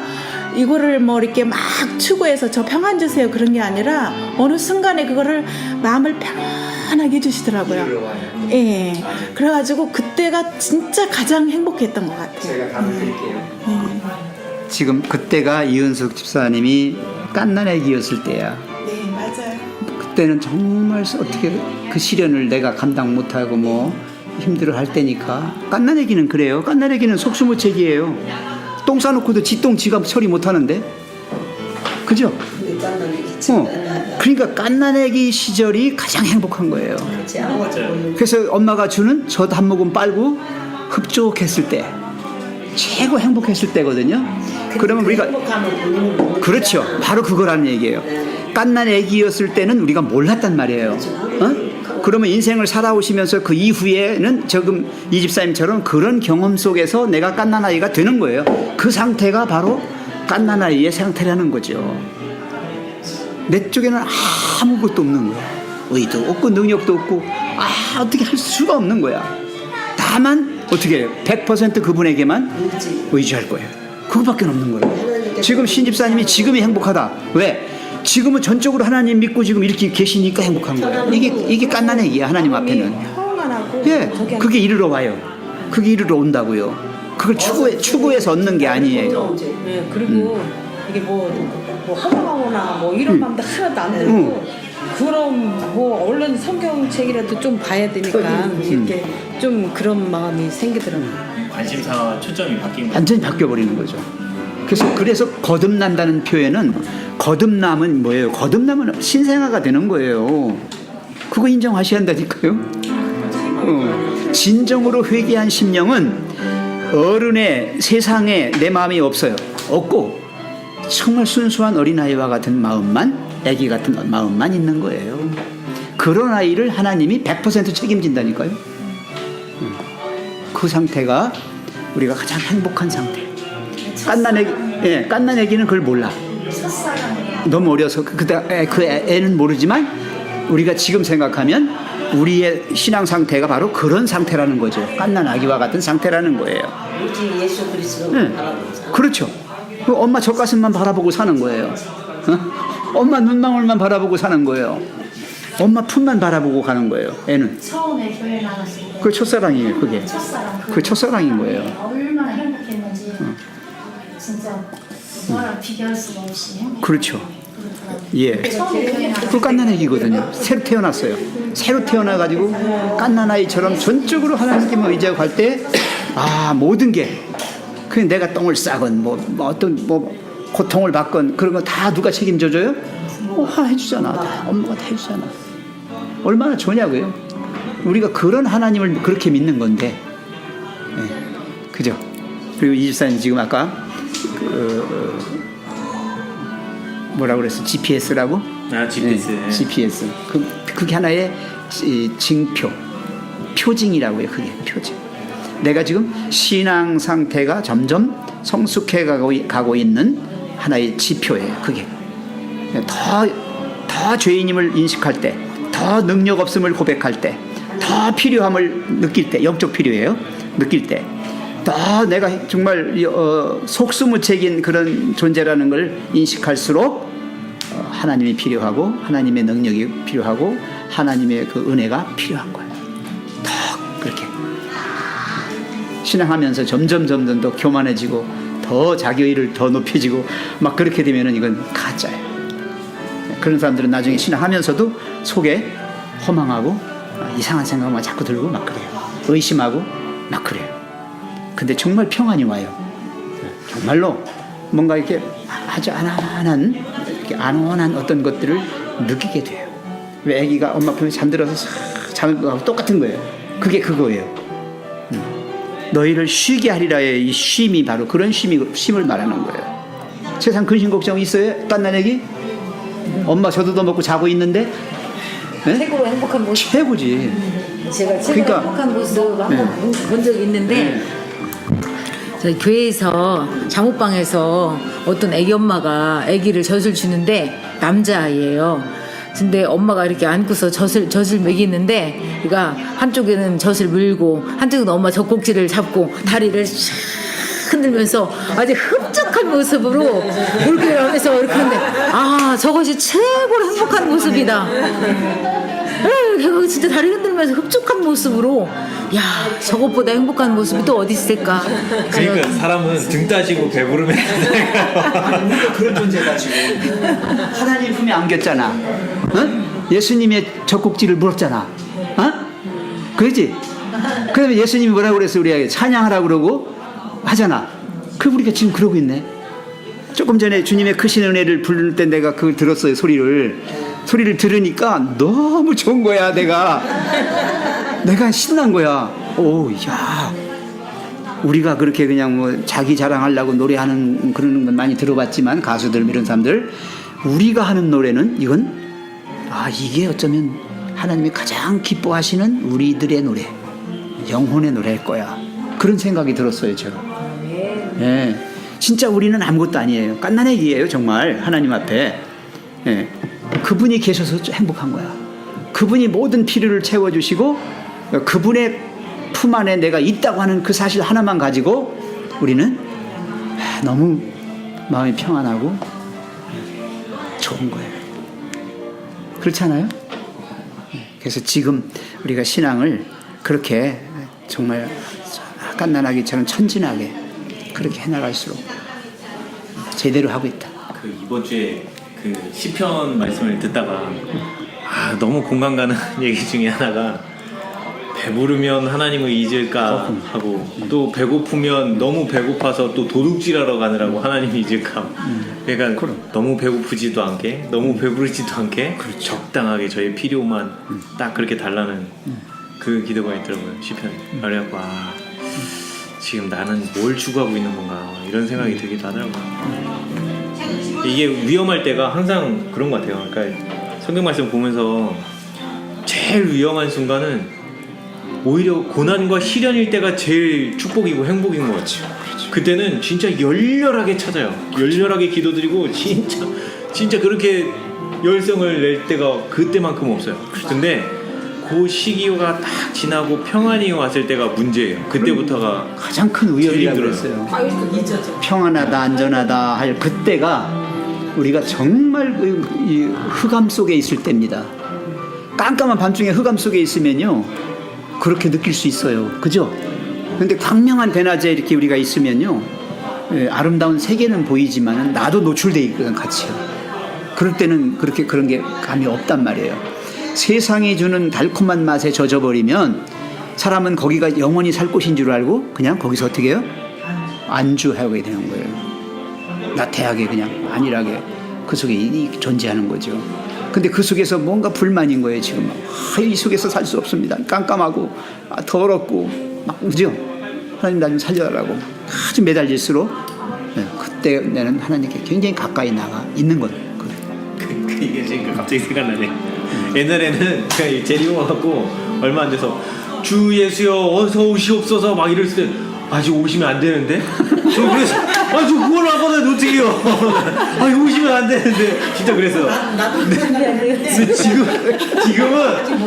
이거를 뭐 이렇게 막 추구해서 저 평안 주세요 그런 게 아니라 어느 순간에 그거를 마음을 편안하게 해주시더라고요. 예. 그래가지고 그때가 진짜 가장 행복했던 것 같아요. 제가 답을 드릴게요. 지금 그때가 이은숙 집사님이 깐난애기였을 때야. 네, 맞아요. 그때는 정말 어떻게 그 시련을 내가 감당 못하고 뭐 힘들어 할 때니까. 깐난애기는 그래요. 깐난애기는 속수무책이에요. 똥 싸놓고도 지똥 지가 처리 못하는데, 그죠? 그러니까 깐난애기 시절이 가장 행복한 거예요. 그렇지 아무것도 모르는 그래서 엄마가 주는 젖 한 모금 빨고 흡족했을 때 최고 행복했을 때거든요. 그러면 우리가 행복함을 본인은 모르는 그렇죠. 거야. 바로 그거라는 얘기예요. 깐난애기였을 때는 우리가 몰랐단 말이에요. 그러면 인생을 살아오시면서 그 이후에는 지금 이 집사님처럼 그런 경험 속에서 내가 깐난아이가 되는 거예요. 그 상태가 바로 깐난아이의 상태라는 거죠. 내 쪽에는 아무것도 없는 거야. 의도 없고 능력도 없고 어떻게 할 수가 없는 거야. 다만 어떻게 해요? 100% 그분에게만 의지할 거예요. 그거밖에 없는 거예요. 지금 신집사님이 지금이 행복하다. 왜? 지금은 전적으로 하나님 믿고 지금 이렇게 계시니까 행복한 거예요. 이게 깐난애기야, 하나님 앞에는. 평안하고 예, 저기 그게 이르러 와요. 그게 이르러 온다고요. 그걸 추구해서 얻는 게 아니에요. 네, 그리고 이게 뭐 허망하거나 뭐 이런 마음도 하나도 안 들고 그럼 뭐 얼른 성경책이라도 좀 봐야 되니까 이렇게 좀 그런 마음이 생기더라고요. 관심사 초점이 바뀐 거예요. 완전히 바뀌어버리는 거죠. 그래서 거듭난다는 표현은, 거듭남은 뭐예요? 거듭남은 신생아가 되는 거예요. 그거 인정하셔야 한다니까요. 진정으로 회개한 심령은 어른의 세상에 내 마음이 없고 정말 순수한 어린아이와 같은 마음만, 애기 같은 마음만 있는 거예요. 그런 아이를 하나님이 100% 책임진다니까요. 그 상태가 우리가 가장 행복한 상태. 깐난애기는 그걸 몰라. 너무 어려서 그 애는 모르지만 우리가 지금 생각하면 우리의 신앙 상태가 바로 그런 상태라는 거죠. 깐난아기와 같은 상태라는 거예요. 오직 예수 그리스도를 바라보자. 그렇죠. 엄마 젖가슴만 바라보고 사는 거예요. 엄마 눈망울만 바라보고 사는 거예요. 엄마 품만 바라보고 가는 거예요. 애는. 처음에 교회 나갔을 때 그 첫사랑이에요. 그게. 첫사랑 그 첫사랑인 거예요. 얼마나 행복했는지 진짜 뭐랑 비교할 수가 없이 행복했어요. 그렇죠. 예. 처음에 교회 나갔을 그 깐난애기거든요. 새로 태어났어요. 새로 태어나가지고 깐난아이처럼 전적으로 하나님께 의지하고 갈 때, 모든 게, 그냥 내가 똥을 싸건, 어떤 고통을 받건, 그런 거 다 누가 책임져줘요? 해주잖아. 다 엄마가 다 해주잖아. 얼마나 좋냐고요. 우리가 그런 하나님을 그렇게 믿는 건데, 그죠? 그리고 이 집사님 지금 아까, 뭐라고 그랬어? GPS라고? GPS. GPS. 그게 하나의 징표, 표징이라고요. 그게 표징. 내가 지금 신앙 상태가 점점 성숙해 가고 있는 하나의 지표예요. 그게 더 죄인임을 인식할 때, 더 능력 없음을 고백할 때, 더 필요함을 느낄 때, 영적 필요해요. 느낄 때, 더 내가 정말 속수무책인 그런 존재라는 걸 인식할수록 하나님이 필요하고 하나님의 능력이 필요하고 하나님의 그 은혜가 필요한 거예요. 더 그렇게 신앙하면서 점점 더 교만해지고 더 자기의를 더 높여지고 막 그렇게 되면은 이건 가짜예요. 그런 사람들은 나중에 신앙하면서도 속에 허망하고 이상한 생각만 자꾸 들고 막 그래요. 의심하고 막 그래요. 근데 정말 평안이 와요. 정말로 뭔가 이렇게 아주 안온한 어떤 것들을 느끼게 돼요. 왜 아기가 엄마 품에 잠들어서 싹 잠을 하고 똑같은 거예요. 그게 그거예요. 너희를 쉬게 하리라의 이 쉼이 바로 그런 쉼을 말하는 거예요. 세상 근심 걱정 있어요? 깐난 애기? 엄마 저도 먹고 자고 있는데 네? 최고로 행복한 모습. 최고지. 제가 최고로 그러니까, 행복한 모습 한번 본 적이 있는데 저희 교회에서 잠옷방에서 어떤 애기 엄마가 애기를 젖을 주는데 남자아이예요. 근데 엄마가 이렇게 안고서 젖을 먹이는데 그러니까 한쪽에는 젖을 물고 한쪽은 엄마 젖꼭지를 잡고 다리를 샥 흔들면서 아주 흡족한 모습으로 이렇게 하면서 이렇게 하는데 아 저것이 최고로 행복한 모습이다. 걔가 진짜 다리 흔들면서 흡족한 모습으로 야 저것보다 행복한 모습이 또 어디 있을까. 그러니까 사람은 등 따지고 배부르면 우리가 그런 존재다 지금. 하나님 품에 안겼잖아. 어? 예수님의 젖꼭지를 물었잖아. 어? 그러지? 그다음에 예수님이 뭐라고 그랬어? 우리에게 찬양하라고 그러고 하잖아. 그 우리가 지금 그러고 있네. 조금 전에 주님의 크신 은혜를 부를 때 내가 그걸 들었어요. 소리를 들으니까 너무 좋은 거야. 내가 신난 거야. 오, 야, 우리가 그렇게 그냥 뭐 자기 자랑하려고 노래하는 그런 건 많이 들어봤지만 가수들 이런 사람들 우리가 하는 노래는 이건 이게 어쩌면 하나님이 가장 기뻐하시는 우리들의 노래, 영혼의 노래일 거야. 그런 생각이 들었어요, 제가. 예, 진짜 우리는 아무것도 아니에요. 깐난애기예요, 정말 하나님 앞에. 예, 그분이 계셔서 행복한 거야. 그분이 모든 필요를 채워주시고 그분의 품 안에 내가 있다고 하는 그 사실 하나만 가지고 우리는 너무 마음이 평안하고 좋은 거예요. 그렇지 않아요? 그래서 지금 우리가 신앙을 그렇게 정말 깐난아기처럼 천진하게 그렇게 해나갈수록 제대로 하고 있다. 그 이번 주에 그 시편 말씀을 듣다가 너무 공감 가는 얘기 중에 하나가 배부르면 하나님을 잊을까 하고 또 배고프면 너무 배고파서 또 도둑질하러 가느라고 하나님을 잊을까. 그러니까 너무 배고프지도 않게 너무 배부르지도 않게 적당하게 저의 필요만 딱 그렇게 달라는 그 기도가 있더라고요, 시편에. 그래갖고 지금 나는 뭘 추구하고 있는 건가 이런 생각이 들기도 하더라고요. 이게 위험할 때가 항상 그런 것 같아요. 그러니까 성경 말씀 보면서 제일 위험한 순간은 오히려 고난과 시련일 때가 제일 축복이고 행복인 것 같아요. 그때는 진짜 열렬하게 찾아요. 열렬하게 기도드리고 진짜 그렇게 열성을 낼 때가 그때만큼 없어요. 근데 그 시기가 딱 지나고 평안이 왔을 때가 문제예요. 그때부터가 가장 큰 위협이라고 그랬어요. 평안하다 안전하다 할 그때가 우리가 정말 이 흑암 속에 있을 때입니다. 깜깜한 밤중에 흑암 속에 있으면요 그렇게 느낄 수 있어요. 그죠? 근데 광명한 대낮에 이렇게 우리가 있으면요 아름다운 세계는 보이지만 나도 노출되어 있거든 같이요. 그럴 때는 그렇게 그런 게 감이 없단 말이에요. 세상이 주는 달콤한 맛에 젖어버리면 사람은 거기가 영원히 살 곳인 줄 알고 그냥 거기서 어떻게 해요? 안주하게 되는 거예요. 나태하게 그냥 안일하게 그 속에 존재하는 거죠. 근데 그 속에서 뭔가 불만인 거예요. 지금 이 속에서 살 수 없습니다. 깜깜하고 더럽고 막 그죠? 하나님 나 좀 살려달라고 아주 매달릴수록 그때 내는 하나님께 굉장히 가까이 나가 있는 거예요. 이게 지금 갑자기 생각나네. 옛날에는 그냥 재리워갖고 얼마 안 돼서 주 예수여 어서 오시옵소서 막 이랬을 때 아직 오시면 안 되는데 그래서 아, 저 그걸 안 받아도 어떡해요. 아, 오시면 안 되는데. 진짜 그랬어. 나도 그 생각을 근데 지금은,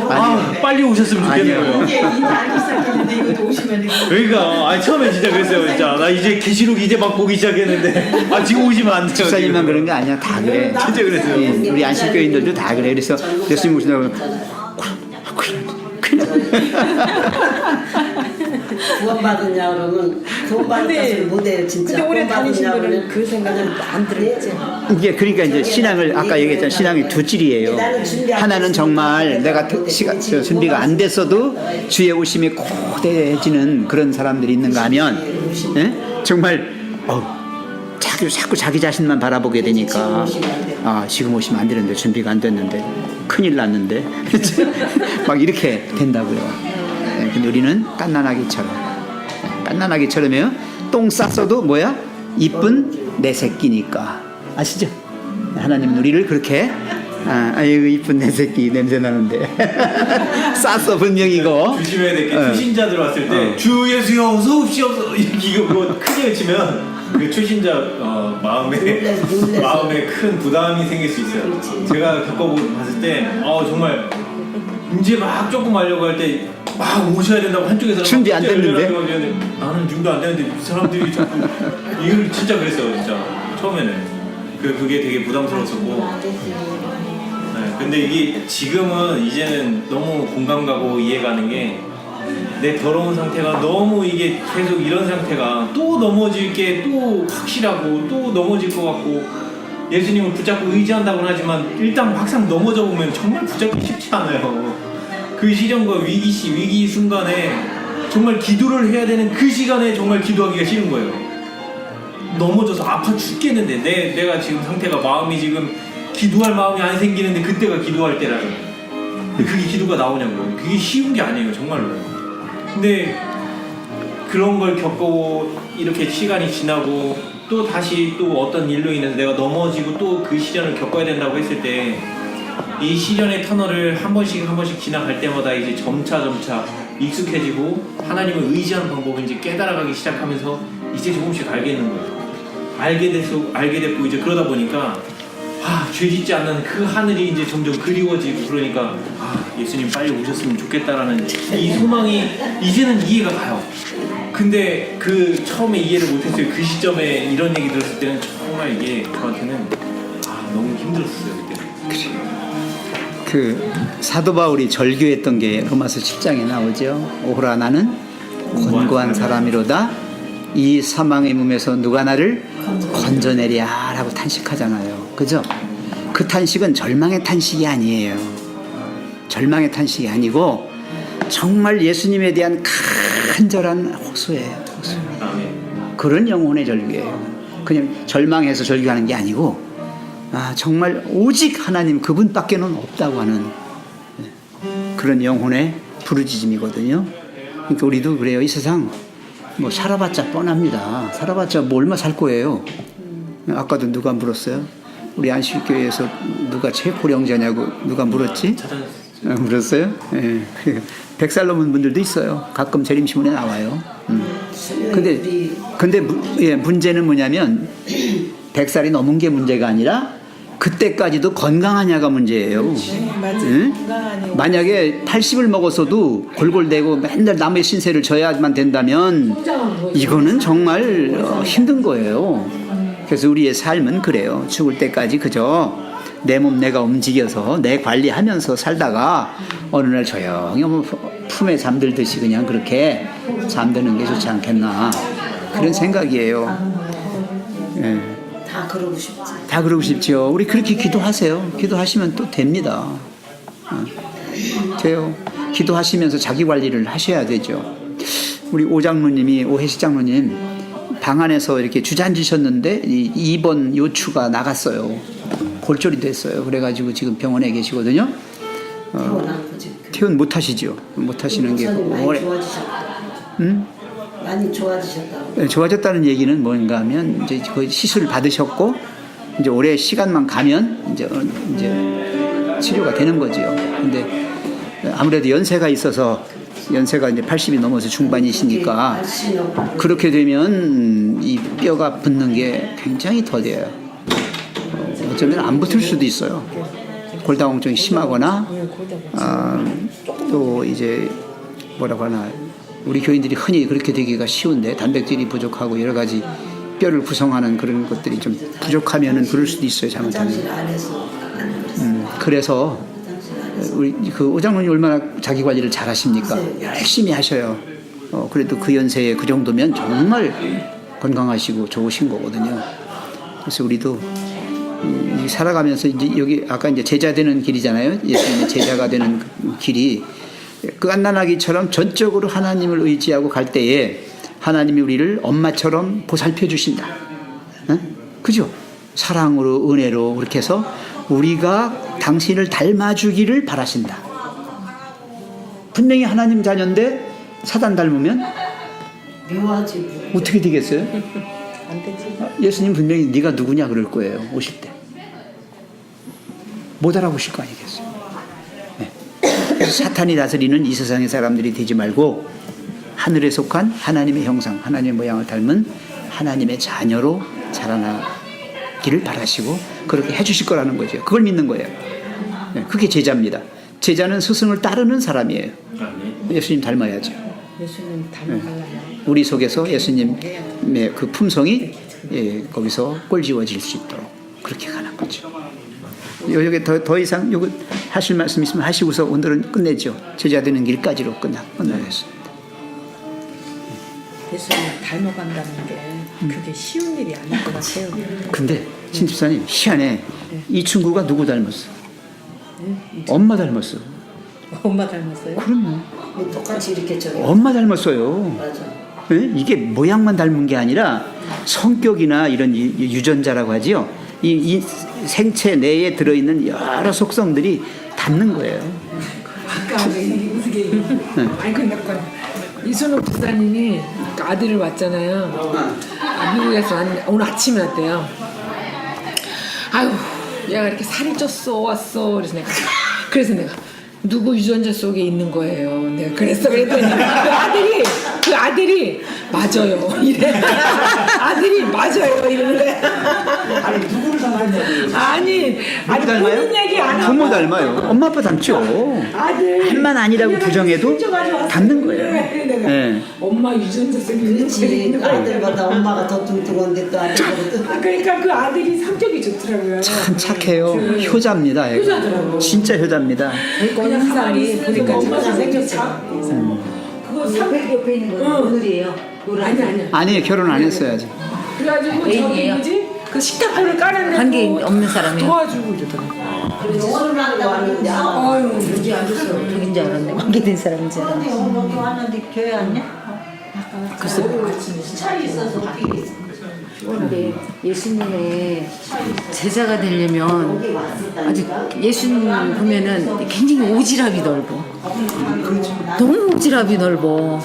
아, 빨리 오셨으면 좋겠는 거예요. 이제 알기 시작했는데 이거 오시면 이거 그러니까, 아, 처음에 진짜 그랬어요. 진짜. 나 이제 계시록 이제 막 보기 시작했는데. 아, 지금 오시면 안 돼요. 집사님만 그런 게 아니야. 다 그래. 진짜 그랬어요. 예, 우리 안식교인들도 다 그래. 그래서 예수님 오신다고 구원받았냐 그러면 구원받은 것을 못해요 진짜. 근데 오래 다니신 구원받았냐 분은 그러면 그 생각은 안 들었지. 이게 그러니까 이제 신앙을 아까 얘기했잖아. 신앙이 두 질이에요. 하나는 정말 내가 준비가 안 됐어도 주의 오심이 고대해지는 그런 사람들이 있는가 하면 예? 정말 자꾸 자기 자신만 바라보게 되니까 지금 오시면 안 되는데 준비가 안 됐는데 큰일 났는데 막 이렇게 된다고요. 예, 근데 우리는 깐난아기처럼이요. 똥 쌌어도 뭐야? 이쁜 내 새끼니까. 아시죠? 하나님은 우리를 그렇게 아이고 이쁜 내 새끼 냄새 나는데 쌌어 분명히 이거. 조심해야 될 게 초신자들 왔을 때 주 예수여 어서 옵시옵소서 이거 그거 크게 외치면 그 초신자 마음에 큰 부담이 생길 수 있어요. 제가 겪어보고 봤을 때 정말 이제 막 조금 하려고 할 때 막 오셔야 된다고 한쪽에서 준비 안 됐는데 나는 준비 안 됐는데 이 사람들이 자꾸 이걸 진짜 그랬어요. 진짜 처음에는 그게 되게 부담스러웠었고. 네, 근데 이게 지금은 이제는 너무 공감 가고 이해 가는 게 내 더러운 상태가 너무 이게 계속 이런 상태가 또 넘어질 게 또 확실하고 또 넘어질 것 같고 예수님을 붙잡고 의지한다고는 하지만 일단 막상 넘어져 보면 정말 붙잡기 쉽지 않아요. 그 시련과 위기 순간에 정말 기도를 해야 되는 그 시간에 정말 기도하기가 싫은 거예요. 넘어져서 아파 죽겠는데 내가 지금 상태가 마음이 지금 기도할 마음이 안 생기는데 그때가 기도할 때라서 그게 기도가 나오냐고요. 그게 쉬운 게 아니에요 정말로. 근데 그런 걸 겪고 이렇게 시간이 지나고 또 다시 또 어떤 일로 인해서 내가 넘어지고 또 그 시련을 겪어야 된다고 했을 때 이 시련의 터널을 한 번씩 지나갈 때마다 이제 점차 익숙해지고 하나님을 의지하는 방법을 이제 깨달아가기 시작하면서 이제 조금씩 알겠는 거예요. 알게 됐고 이제 그러다 보니까 죄 짓지 않는 그 하늘이 이제 점점 그리워지고 그러니까 예수님 빨리 오셨으면 좋겠다라는 이 소망이 이제는 이해가 가요. 근데 그 처음에 이해를 못했어요. 그 시점에 이런 얘기 들었을 때는 정말 이게 저한테는 너무 힘들었어요 그때. 그 사도 바울이 절규했던 게 로마서 7장에 나오죠. 오호라 나는 곤고한 사람이로다. 이 사망의 몸에서 누가 나를 건져내랴 라고 탄식하잖아요. 그죠? 그 탄식은 절망의 탄식이 아니에요. 절망의 탄식이 아니고 정말 예수님에 대한 간절한 호소예요. 호소. 그런 영혼의 절규예요. 그냥 절망해서 절규하는 게 아니고 정말 오직 하나님 그분밖에는 없다고 하는 그런 영혼의 부르짖음이거든요. 그러니까 우리도 그래요. 이 세상 뭐 살아봤자 뻔합니다. 살아봤자 뭐 얼마 살 거예요. 아까도 누가 물었어요? 우리 안식교회에서 누가 최고령자냐고 누가 물었지? 물었어요? 예. 100살 넘은 분들도 있어요. 가끔 재림신문에 나와요. 근데 문제는 뭐냐면 100살이 넘은 게 문제가 아니라 그때까지도 건강하냐가 문제예요. 맞아요. 응? 건강하네요. 만약에 80을 먹었어도 골골대고 맨날 남의 신세를 져야만 된다면 이거는 정말 힘든 거예요. 그래서 우리의 삶은 그래요. 죽을 때까지 그저 내 몸 내가 움직여서 내 관리하면서 살다가 어느 날 조용히 품에 잠들듯이 그냥 그렇게 잠드는 게 좋지 않겠나 그런 생각이에요. 예. 다 그러고 싶지. 다 그러고 싶죠. 우리 그렇게 기도하세요. 기도하시면 또 됩니다. 돼요. 기도하시면서 자기 관리를 하셔야 되죠. 우리 오혜식 장로님 방 안에서 이렇게 주저앉으셨는데 2번 요추가 나갔어요. 골절이 됐어요. 그래가지고 지금 병원에 계시거든요. 퇴원 못 하시죠. 못 하시는 게 많이 좋아지셨다. 응? 많이 좋아지셨다고. 네, 좋아졌다는 얘기는 뭔가 하면 이제 거의 시술을 받으셨고 이제 오래 시간만 가면 이제 치료가 되는 거죠. 근데 아무래도 연세가 있어서 연세가 이제 80이 넘어서 중반이시니까 그렇게 되면 이 뼈가 붙는 게 굉장히 더뎌요. 어쩌면 안 붙을 수도 있어요. 골다공증이 심하거나 또 이제 뭐라고 하나 우리 교인들이 흔히 그렇게 되기가 쉬운데 단백질이 부족하고 여러 가지 뼈를 구성하는 그런 것들이 좀 부족하면은 그럴 수도 있어요. 잘못하면. 그래서 우리 그 오장로님 얼마나 자기 관리를 잘 하십니까? 열심히 하셔요. 그래도 그 연세에 그 정도면 정말 건강하시고 좋으신 거거든요. 그래서 우리도 살아가면서 이제 여기 아까 이제 제자 되는 길이잖아요. 예수님의 제자가 되는 길이 그 갓난아기처럼 전적으로 하나님을 의지하고 갈 때에 하나님이 우리를 엄마처럼 보살펴 주신다. 그죠? 사랑으로 은혜로 그렇게 해서 우리가 당신을 닮아주기를 바라신다. 분명히 하나님 자녀인데 사단 닮으면 묘하지. 어떻게 되겠어요? 안 되지. 예수님 분명히 네가 누구냐 그럴 거예요. 오실 때. 못 알아보실 거 아니겠어요? 네. 그래서 사탄이 다스리는 이 세상의 사람들이 되지 말고 하늘에 속한 하나님의 형상, 하나님의 모양을 닮은 하나님의 자녀로 자라나기를 바라시고 그렇게 해주실 거라는 거죠. 그걸 믿는 거예요. 네. 그게 제자입니다. 제자는 스승을 따르는 사람이에요. 예수님 닮아야죠. 예수님 닮아가려면 우리 속에서 예수님의 그 품성이 거기서 꼴지워질 수 있도록 그렇게 가는 거죠. 여기 더 이상 요거 하실 말씀 있으면 하시고서 오늘은 끝내죠. 제자 되는 길까지로 끝나겠습니다. 예수님 닮아간다는 게 그게 쉬운 일이 아닐 것 같아요. 근데 신집사님 희한해. 이 친구가 누구 닮았어? 엄마 닮았어. 엄마 닮았어요? 그럼요. 똑같이 이렇게 저기. 엄마 닮았어요. 맞아. 예? 이게 모양만 닮은 게 아니라 성격이나 이런 유전자라고 하지요. 이 생체 내에 들어있는 여러 속성들이 닮는 거예요. 아까 우리 아니 근데 이순옥 집사님이 아들을 왔잖아요. 미국에서 오늘 아침에 왔대요. 아유, 얘가 이렇게 살이 쪘어 왔어. 그래서 내가 누구 유전자 속에 있는 거예요. 내가 그랬더니 그 아들이 맞아요. 이래. 아들이 맞아요. 이러는 거야. 아니 누구를 닮았냐고. 아니 본인 얘기 안 하고 부모 닮아요. 엄마 아빠 닮죠. 아들 한만 아니라고 부정해도 닮는 거예요. 내가 네. 엄마 유전자 속에 있는 그렇지. 거예요. 아이들보다 엄마가 더 뚱뚱한데 또 아들보다 그러니까 그 아들이 성격이 좋더라고요. 참 착해요. 효자입니다. 애가. 효자더라고. 진짜 효자입니다. 그냥 이 사람이 보니까 엄마 참 생겼어. 그거 옆에 있는 거 오늘이에요. 아니. 아니 결혼 안 했어요 아직. 그래가지고 저기 애인이에요? 뭐지? 그 식탁보를 깔아내고 관계 없는 사람이에요. 도와주고 이러더라고. 오늘 한다고 하는데 아유, 여기 앉았어. 저긴 줄 알았네. 관계된 사람인 줄 알았네. 여기 왔는데 교회 왔냐? 근데 예수님의 제자가 되려면 아직 예수님 보면은 굉장히 오지랖이 넓어. 너무 오지랖이 넓어.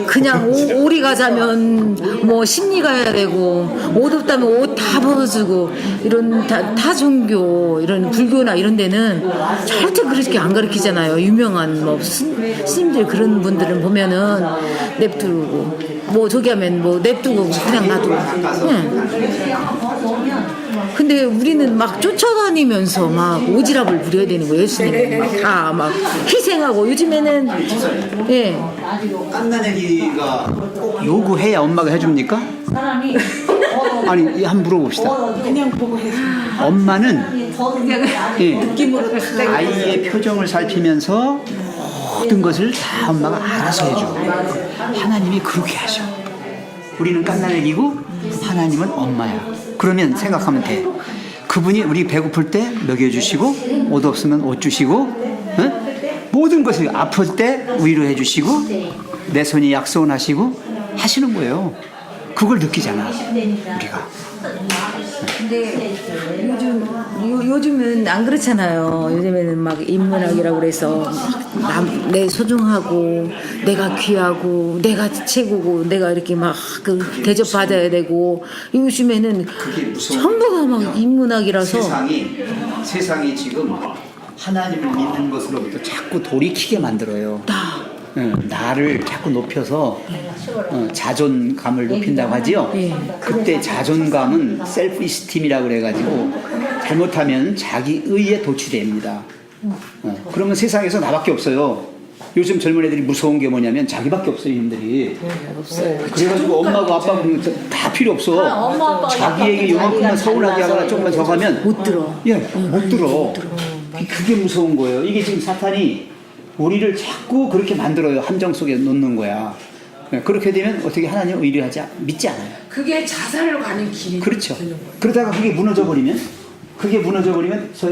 그냥 오리 가자면 뭐 심리 가야 되고 옷 없다면 옷 다 벗어주고 이런 다 종교 이런 불교나 이런 데는 절대 그렇게 안 가르치잖아요. 유명한 뭐 스님들 그런 분들은 보면은 냅두고 뭐 저기 하면 뭐 냅두고 그냥 놔두고. 근데 우리는 막 쫓아다니면서 막 오지랖을 부려야 되는 거예요. 예수님은 다 막 희생하고 요즘에는 예. 깐난애기가 요구해야 엄마가 해줍니까? 아니 한번 물어봅시다. 그냥 보고 해서. 엄마는 아이의 표정을 살피면서 모든 것을 다 엄마가 알아서 해줘. 하나님이 그렇게 하셔. 우리는 깐난애기고 하나님은 엄마야. 그러면 생각하면 돼. 그분이 우리 배고플 때 먹여주시고 옷 없으면 옷 주시고 모든 것을 아플 때 위로해 주시고 내 손이 약손하시고 하시는 거예요. 그걸 느끼잖아 우리가. 근데 요즘은 안 그렇잖아요. 요즘에는 막 인문학이라고 그래서 내 소중하고 내가 귀하고 내가 최고고 내가 이렇게 막 그 대접 받아야 되고 요즘에는 전부가 막 인문학이라서 세상이 지금 하나님을 믿는 것으로부터 자꾸 돌이키게 만들어요. 나를 자꾸 높여서 자존감을 높인다고 하지요. 그때 자존감은 셀프 이스팀이라고 그래가지고 잘못하면 자기의에 도취됩니다. 그러면 세상에서 나밖에 없어요. 요즘 젊은 애들이 무서운 게 뭐냐면 자기밖에 없어요, 이놈들이. 없어요. 그래가지고 엄마고 아빠고 다 필요 없어. 자기에게 요만큼만 서운하게 하거나 조금만 더 가면 못 들어. 예, 못 들어. 그게 무서운 거예요. 이게 지금 사탄이 우리를 자꾸 그렇게 만들어요. 함정 속에 놓는 거야. 그렇게 되면 어떻게 하나님 의뢰하지 믿지 않아요. 그게 자살로 가는 길이 그렇죠. 되는 거예요. 그러다가 그게 무너져 버리면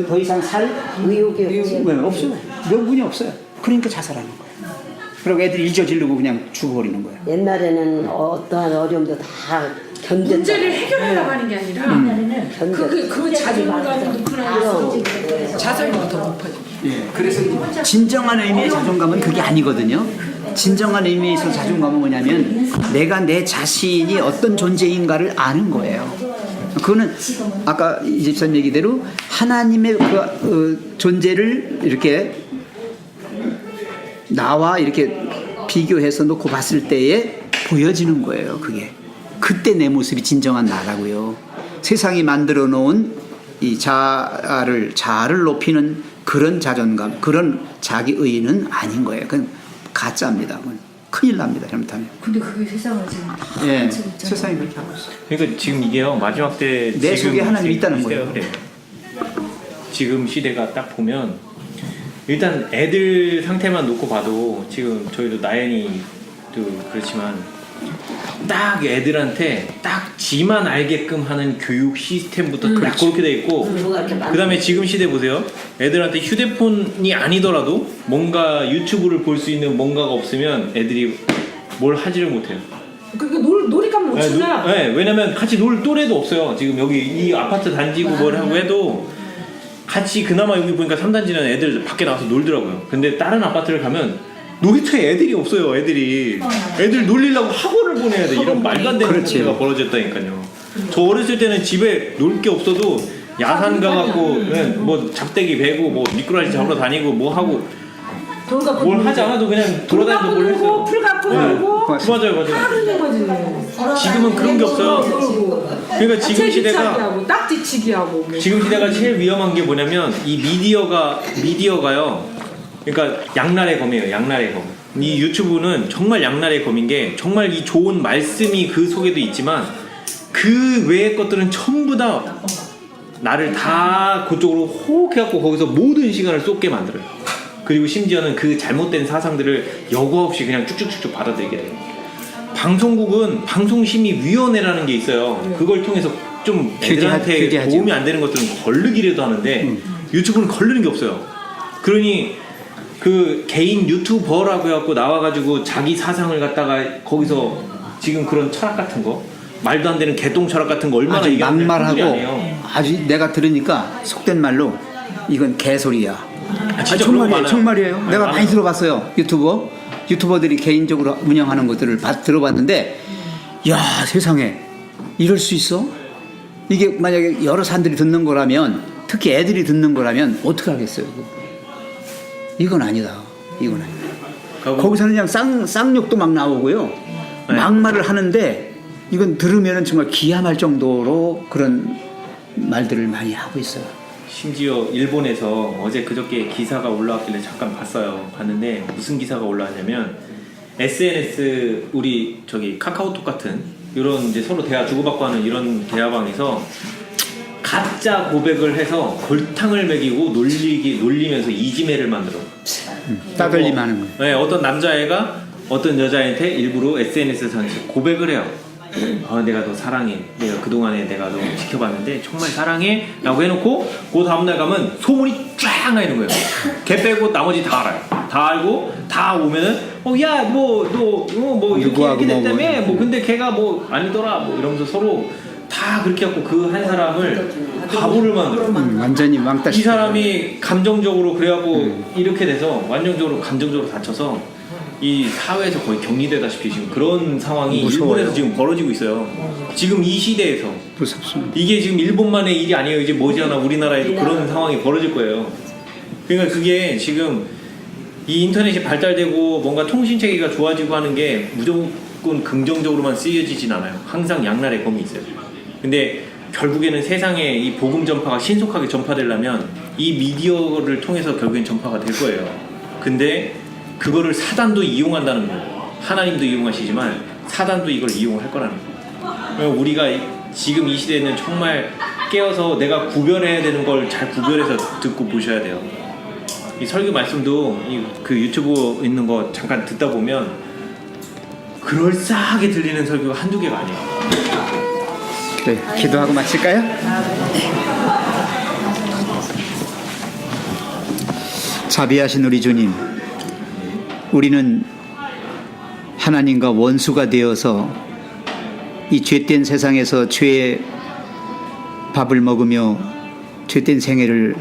더 이상 살 의욕이 없지. 없어요. 명분이 없어요. 그러니까 자살하는 거예요. 그리고 애들이 잊어지르고 그냥 죽어버리는 거예요. 옛날에는 어떠한 어려움도 다 견뎠다. 문제를 해결하려고 하는 게 아니라 그 자존감이 높으면서 자살률이 더 높아져요. 예, 그래서 진정한 의미의 자존감은 그게 아니거든요. 진정한 의미에서 자존감은 뭐냐면 내가 내 자신이 어떤 존재인가를 아는 거예요. 그거는 아까 이 집사님 얘기대로 하나님의 그 존재를 이렇게 나와 이렇게 비교해서 놓고 봤을 때에 보여지는 거예요. 그게 그때 내 모습이 진정한 나라고요. 세상이 만들어 놓은 이 자아를 높이는 그런 자존감, 그런 자기의는 아닌 거예요. 그건 가짜입니다. 큰일 납니다. 잘못하면. 근데 그게 세상을 지금 예, 세상이 그렇게 하고 있어요. 그러니까 지금 이게요 마지막 때 내 속에 하나님이 있다는 시대가 거예요. 그래요. 지금 시대가 딱 보면 일단 애들 상태만 놓고 봐도 지금 저희도 나연이도 그렇지만 딱 애들한테 딱 지만 알게끔 하는 교육 시스템부터 딱 그렇게 돼 있고 그 다음에 지금 시대 보세요. 애들한테 휴대폰이 아니더라도 뭔가 유튜브를 볼 수 있는 뭔가가 없으면 애들이 뭘 하지를 못해요. 그러니까 놀이감 못 치나? 네, 왜냐면 같이 놀 또래도 없어요. 지금 여기 이 아파트 단지고 뭘 하고 해도 같이 그나마 여기 보니까 3단지는 애들 밖에 나와서 놀더라고요. 근데 다른 아파트를 가면 놀이터에 애들이 없어요. 애들 놀리려고 학원을 보내야 돼. 이런 말도 안 되는 문제가 벌어졌다니까요. 저 어렸을 때는 집에 놀 게 없어도 야산 가갖고 뭐 잡대기 베고 뭐 미꾸라지 잡으러 다니고 뭐 하고 뭘 하지 않아도 그냥 돌아다니고 뭘 했어요. 풀 갖고 놀고 맞아요. 다 그런 거지. 지금은 그런 게 없어요. 그러니까 지금 시대가 딱지치기 하고 지금 시대가 제일 위험한 게 뭐냐면 이 미디어가요. 그러니까 양날의 검이에요. 양날의 검. 이 유튜브는 정말 양날의 검인 게 정말 이 좋은 말씀이 그 속에도 있지만 그 외의 것들은 전부 다 나를 다 그쪽으로 호흡해갖고 거기서 모든 시간을 쏟게 만들어요. 그리고 심지어는 그 잘못된 사상들을 여과 없이 그냥 쭉쭉쭉쭉 받아들이게 돼요. 방송국은 방송심의위원회라는 게 있어요. 그걸 통해서 좀 애들한테 규제하죠. 도움이 안 되는 것들은 걸르기라도 하는데 유튜브는 걸르는 게 없어요. 그러니 그 개인 유튜버라고 해갖고 나와가지고 자기 사상을 갖다가 거기서 지금 그런 철학 같은 거 말도 안 되는 개똥 철학 같은 거 얼마나 아주 얘기하는 막말하고 아주 내가 들으니까 속된 말로 이건 개소리야. 진짜 정말이에요. 내가 많이 들어봤어요. 유튜버들이 개인적으로 운영하는 것들을 들어봤는데 야 세상에 이럴 수 있어? 이게 만약에 여러 사람들이 듣는 거라면 특히 애들이 듣는 거라면 어떻게 하겠어요? 이건 아니다. 거기서는 그냥 쌍욕도 막 나오고요. 네. 막말을 하는데 이건 들으면은 정말 기함할 정도로 그런 말들을 많이 하고 있어요. 심지어 일본에서 어제 그저께 기사가 올라왔길래 잠깐 봤는데 무슨 기사가 올라왔냐면 SNS 우리 저기 카카오톡 같은 이런 이제 서로 대화 주고받고 하는 이런 대화방에서 가짜 고백을 해서 골탕을 먹이고 놀리면서 이지매를 만들어. 따돌림하는 거. 네, 어떤 남자애가 어떤 여자애한테 일부러 SNS에서 고백을 해요. 내가 너 사랑해. 내가 그동안에 내가 너 지켜봤는데 정말 사랑해. 라고 해놓고 그 다음날 가면 소문이 쫙 나 있는 거예요. 걔 빼고 나머지 다 알아요. 다 알고 다 오면은 야 뭐 너 뭐 이렇게 됐다며. 뭐 근데 걔가 뭐 아니더라. 뭐 이러면서 서로 다 그렇게 해갖고 그 한 사람을 바보를 만들어. 완전히 왕따. 이 사람이 감정적으로 그래갖고 이렇게 돼서 완전적으로 감정적으로 다쳐서 이 사회에서 거의 격리되다시피 지금 그런 상황이 무서워요. 일본에서 지금 벌어지고 있어요. 지금 이 시대에서 무섭습니다. 이게 지금 일본만의 일이 아니에요. 이제 머지않아 우리나라에도 그런 상황이 벌어질 거예요. 그러니까 그게 지금 이 인터넷이 발달되고 뭔가 통신 체계가 좋아지고 하는 게 무조건 긍정적으로만 쓰여지진 않아요. 항상 양날의 검이 있어요. 근데 결국에는 세상에 이 복음 전파가 신속하게 전파되려면 이 미디어를 통해서 결국엔 전파가 될 거예요. 근데 그거를 사단도 이용한다는 거예요. 하나님도 이용하시지만 사단도 이걸 이용할 거라는 거예요. 우리가 지금 이 시대에는 정말 깨어서 내가 구별해야 되는 걸 잘 구별해서 듣고 보셔야 돼요. 이 설교 말씀도 그 유튜브 있는 거 잠깐 듣다 보면 그럴싸하게 들리는 설교가 한두 개가 아니에요. 네, 기도하고 마칠까요? 자비하신 우리 주님, 우리는 하나님과 원수가 되어서 이 죄된 세상에서 죄의 밥을 먹으며 죄된 생애를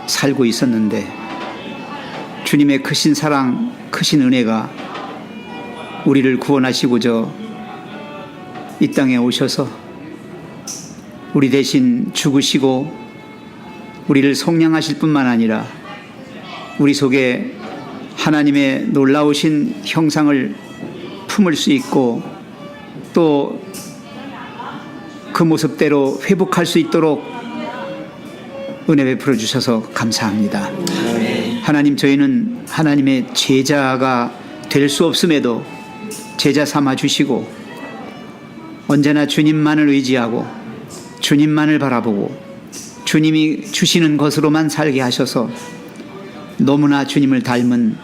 살고 있었는데 주님의 크신 사랑, 크신 은혜가 우리를 구원하시고자 이 땅에 오셔서 우리 대신 죽으시고 우리를 속량하실 뿐만 아니라 우리 속에 하나님의 놀라우신 형상을 품을 수 있고 또 그 모습대로 회복할 수 있도록 은혜 베풀어 주셔서 감사합니다. 하나님, 저희는 하나님의 제자가 될 수 없음에도 제자 삼아 주시고 언제나 주님만을 의지하고 주님만을 바라보고 주님이 주시는 것으로만 살게 하셔서 너무나 주님을 닮은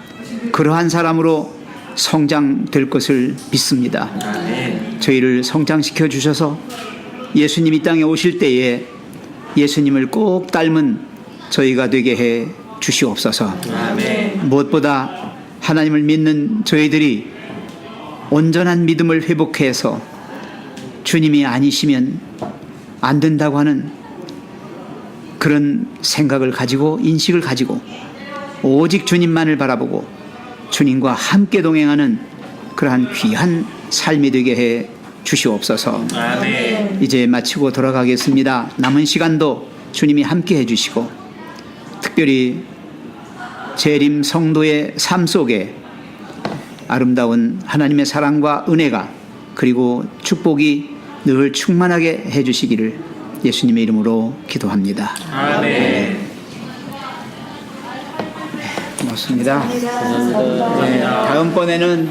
그러한 사람으로 성장될 것을 믿습니다. 저희를 성장시켜 주셔서 예수님이 땅에 오실 때에 예수님을 꼭 닮은 저희가 되게 해 주시옵소서. 무엇보다 하나님을 믿는 저희들이 온전한 믿음을 회복해서 주님이 아니시면 안 된다고 하는 그런 생각을 가지고 인식을 가지고 오직 주님만을 바라보고 주님과 함께 동행하는 그러한 귀한 삶이 되게 해 주시옵소서. 이제 마치고 돌아가겠습니다. 남은 시간도 주님이 함께 해주시고 특별히 재림 성도의 삶 속에 아름다운 하나님의 사랑과 은혜가 그리고 축복이 늘 충만하게 해주시기를 예수님의 이름으로 기도합니다. 아멘. 고맙습니다. 네, 다음번에는